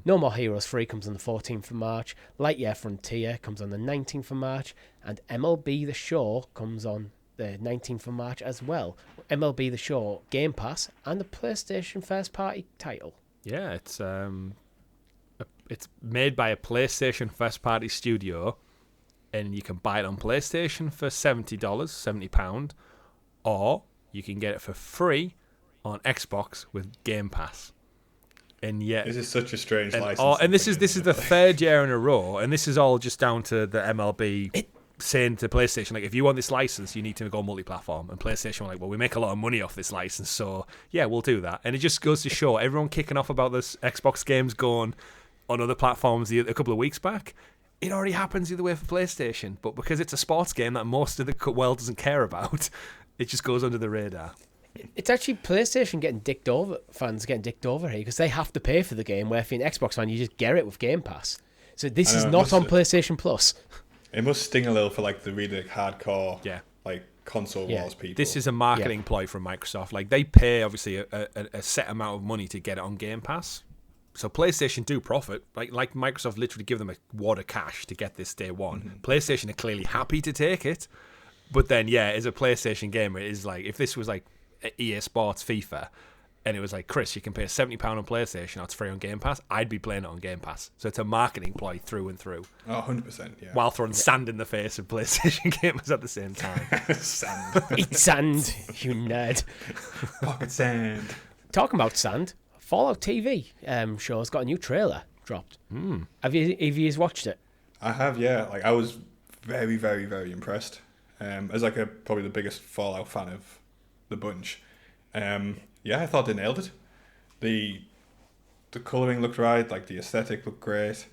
No More Heroes 3 comes on the 14th of March. Lightyear Frontier comes on the 19th of March. And MLB The Show comes on the 19th of March as well. MLB The Show, Game Pass, and the PlayStation first party title. Yeah, it's made by a PlayStation first party studio, and you can buy it on PlayStation for $70, £70, or you can get it for free on Xbox with Game Pass. And yet, this is such a strange license. And this is the third year in a row, and this is all just down to the MLB saying to PlayStation, like, if you want this license, you need to go multi-platform. And PlayStation were like, well, we make a lot of money off this license, so yeah, we'll do that. And it just goes to show everyone kicking off about this Xbox games going on other platforms a couple of weeks back. It already happens the other way for PlayStation, but because it's a sports game that most of the world doesn't care about, it just goes under the radar. It's actually PlayStation fans getting dicked over here because they have to pay for the game, where if you're an Xbox fan, you just get it with Game Pass. So this is not on PlayStation Plus. It must sting a little for like the really hardcore, like console wars people. This is a marketing ploy from Microsoft. Like they pay obviously a set amount of money to get it on Game Pass. So PlayStation do profit. Like Microsoft literally give them a wad of cash to get this day one. PlayStation are clearly happy to take it. But then, as a PlayStation gamer, it is like, if this was like EA Sports FIFA, and it was like, Chris, you can pay £70 on PlayStation, or it's free on Game Pass, I'd be playing it on Game Pass. So it's a marketing ploy through and through. Oh, 100%, yeah. While throwing sand in the face of PlayStation gamers at the same time. Sand. Eat sand, you nerd. Pocket sand. Talking about sand, Fallout TV show's got a new trailer dropped. Have you watched it? I have, yeah. Like, I was very, very, very impressed. As like probably the biggest Fallout fan of the bunch. I thought they nailed it. The colouring looked right, like the aesthetic looked great.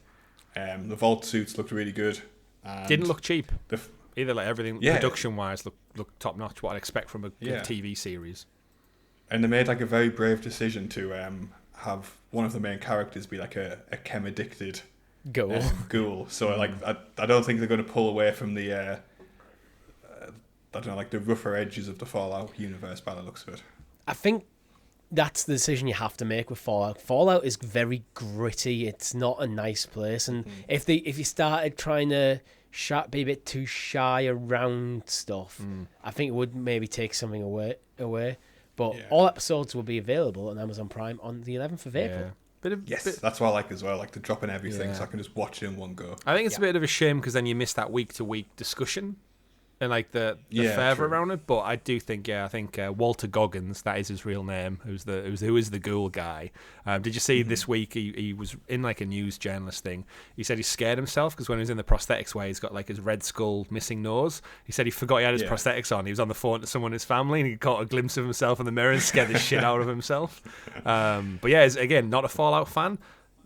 The vault suits looked really good. And didn't look cheap. Either like everything production wise looked top notch, what I'd expect from a TV series. And they made like a very brave decision to have one of the main characters be like a chem addicted ghoul. So like I don't think they're going to pull away from the I don't know, like the rougher edges of the Fallout universe by the looks of it. I think that's the decision you have to make with Fallout. Fallout is very gritty. It's not a nice place, and if you started trying to be a bit too shy around stuff, I think it would maybe take something away. But all episodes will be available on Amazon Prime on the 11th of April. That's what I like as well. Like the dropping everything, so I can just watch it in one go. I think it's a bit of a shame because then you miss that week-to-week discussion and like the fervor around it. But I do think, I think Walter Goggins, that is his real name, who is the ghoul guy. Did you see this week he was in like a news journalist thing? He said he scared himself because when he was in the prosthetics way, he's got like his Red Skull missing nose. He said he forgot he had his prosthetics on. He was on the phone to someone in his family and he caught a glimpse of himself in the mirror and scared the shit out of himself. But again, not a Fallout fan.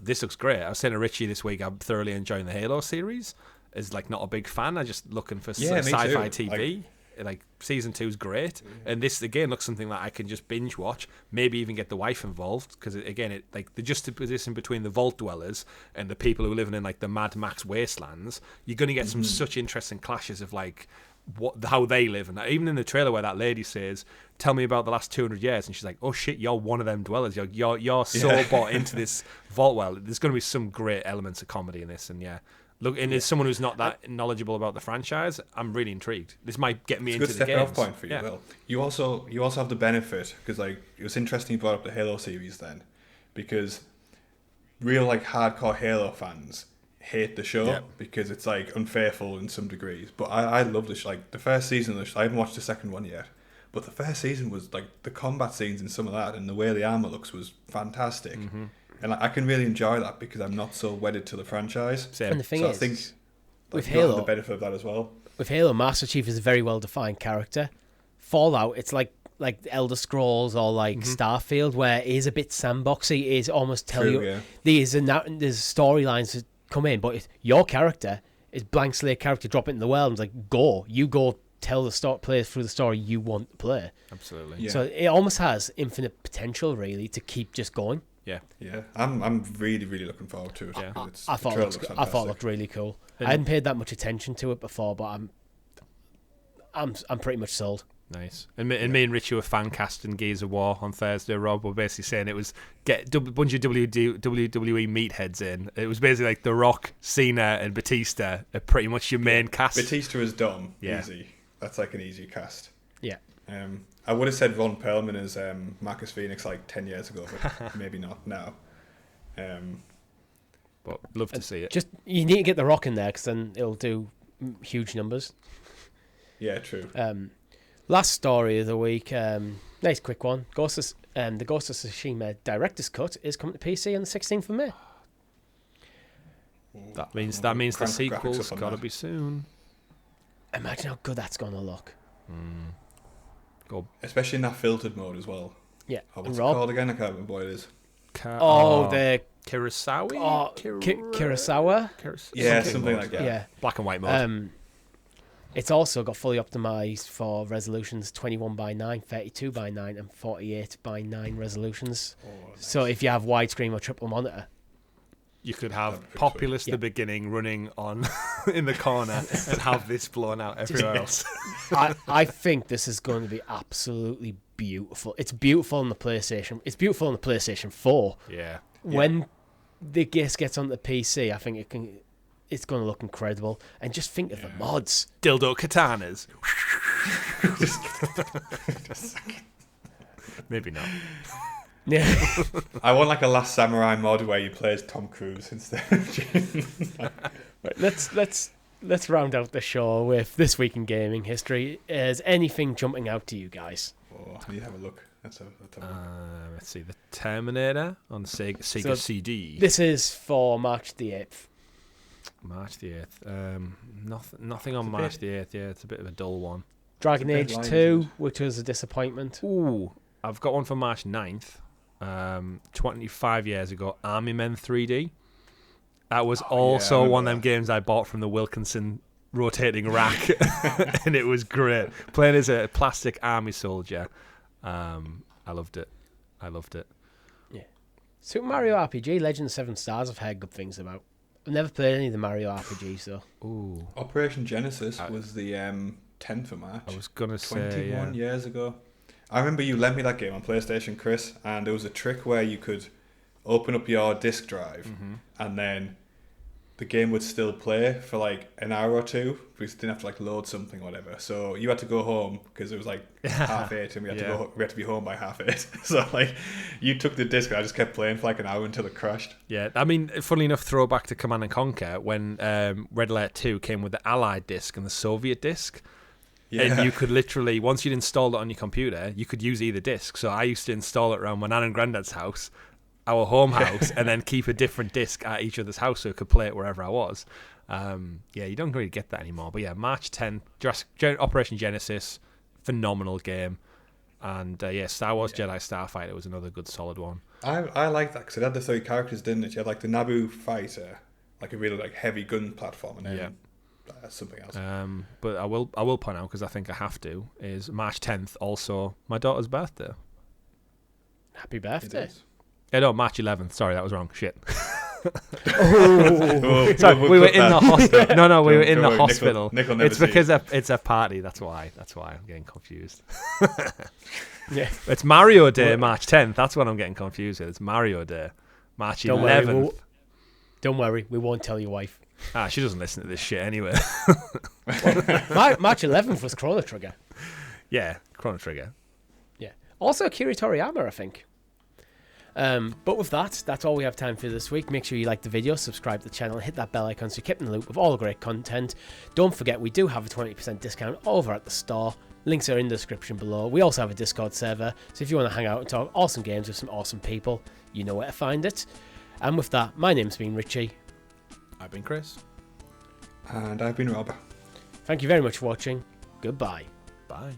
This looks great. I was saying to Richie this week, I'm thoroughly enjoying the Halo series. Is like not a big fan. I'm just looking for sci-fi TV. Like season 2 is great, and this again looks something that I can just binge watch. Maybe even get the wife involved because it like the juxtaposition between the vault dwellers and the people who are living in like the Mad Max wastelands. You're going to get some such interesting clashes of like how they live, and even in the trailer where that lady says, "Tell me about the last 200 years," and she's like, "Oh shit, you're one of them dwellers. You're so bought into this vault well." There's going to be some great elements of comedy in this, and look, and as someone who's not that knowledgeable about the franchise, I'm really intrigued. This might get me into the game. It's a good stepping off point for you. Well, you also have the benefit because like it was interesting you brought up the Halo series then, because real like hardcore Halo fans hate the show because it's like unfaithful in some degrees. But I love the show. Like the first season of the show, I haven't watched the second one yet, But the first season was like the combat scenes and some of that, and the way the armor looks was fantastic. Mm-hmm. And I can really enjoy that because I'm not so wedded to the franchise. Same. And the thing So is, I think with you'll have Halo, the benefit of that as well. with Halo, Master Chief is a very well defined character. Fallout, it's like Elder Scrolls or like Starfield, where it is a bit sandboxy. It is almost tell True, you yeah. there's storylines that come in, but your character is blank slate character. Drop it in the world and it's like go tell the players through the story you want to play. Absolutely. Yeah. So it almost has infinite potential, really, to keep just going. Yeah. Yeah, I'm really, really looking forward to it. Yeah. I thought it looked really cool. I hadn't paid that much attention to it before, but I'm pretty much sold. Nice. And me and Richie were fan casting Gears of War on Thursday. Rob were basically saying it was get a bunch of WWE meatheads in. It was basically like The Rock, Cena, and Batista are pretty much your main cast. Batista is dumb. Yeah. Easy. That's like an easy cast. Yeah. I would have said Ron Perlman as Marcus Phoenix like 10 years ago, but maybe not now. But love to see it. Just you need to get The Rock in there because then it'll do huge numbers. Yeah, true. Last story of the week, nice quick one. The Ghost of Tsushima Director's Cut is coming to PC on the 16th of May. That means the sequel's got to be soon. Imagine how good that's going to look. Go. Especially in that filtered mode as well. Yeah. Oh, what's it Rob? called again? I can't remember what it is. The Kurosawa? Kurosawa? Yeah, something like that. Yeah. Black and white mode. It's also got fully optimized for resolutions 21:9, 32:9, and 48:9 resolutions. Oh, nice. So if you have widescreen or triple monitor, You could have That'd be Populous sweet. the Beginning running on in the corner and have this blown out everywhere else. I think this is going to be absolutely beautiful. It's beautiful on the PlayStation. It's beautiful on the PlayStation 4. Yeah. When the GAAS gets on the PC, I think it's going to look incredible. And just think of the mods. Dildo katanas. Maybe not. Yeah. I want like a Last Samurai mod where you play as Tom Cruise instead of Right, let's round out the show with This Week in Gaming History. Is anything jumping out to you guys? Oh, I need to have a look. Let's have a look. Let's see. The Terminator on Sega So CD. This is for March the 8th. March the 8th. Nothing on March the 8th. Yeah, it's a bit of a dull one. Dragon It's a bit Age blind, 2, isn't it? which was a disappointment. Ooh, I've got one for March 9th. 25 years ago, Army Men 3D. That was also one of them games I bought from the Wilkinson rotating rack, and it was great. Playing as a plastic army soldier, I loved it. Yeah. Super Mario RPG, Legend of 7 Stars, I've heard good things about. I've never played any of the Mario RPGs, though. Ooh, Operation Genesis was the 10th of March. I was gonna say 21 years ago. I remember you lent me that game on PlayStation, Chris, and there was a trick where you could open up your disc drive and then the game would still play for like an hour or two because you didn't have to like load something or whatever. So you had to go home because it was like 8:30 and we had to be home by 8:30. So like you took the disc and I just kept playing for like an hour until it crashed. Yeah, I mean, funnily enough, throwback to Command and Conquer when Red Alert 2 came with the Allied disc and the Soviet disc. Yeah. And you could literally, once you'd installed it on your computer, you could use either disc. So I used to install it around my nan and granddad's house, our home house, and then keep a different disc at each other's house so I could play it wherever I was. Yeah, you don't really get that anymore. But yeah, March 10th, Operation Genesis, phenomenal game. And yeah, Star Wars Jedi Starfighter was another good solid one. I like that because it had the 3 characters, didn't it? You had like the Naboo fighter, like a really like heavy gun platform, and then something else. But I will point out, because I think I have to, is March 10th also my daughter's birthday. Happy birthday. No, March 11th. Sorry, that was wrong. Shit. Sorry, we were in the hospital. No, we were in the worry, hospital. Nick will never It's see because it's a party. That's why I'm getting confused. Yeah. It's Mario Day, March 10th. That's what I'm getting confused with. It's Mario Day, March 11th. Don't worry, we won't tell your wife. She doesn't listen to this shit anyway. March 11th was Chrono Trigger. Yeah, Chrono Trigger. Yeah. Also Akira Toriyama, I think. But with that, that's all we have time for this week. Make sure you like the video, subscribe to the channel, hit that bell icon so you're kept in the loop with all the great content. Don't forget, we do have a 20% discount over at the store. Links are in the description below. We also have a Discord server, so if you want to hang out and talk awesome games with some awesome people, you know where to find it. And with that, my name's been Richie. I've been Chris. And I've been Rob. Thank you very much for watching. Goodbye. Bye.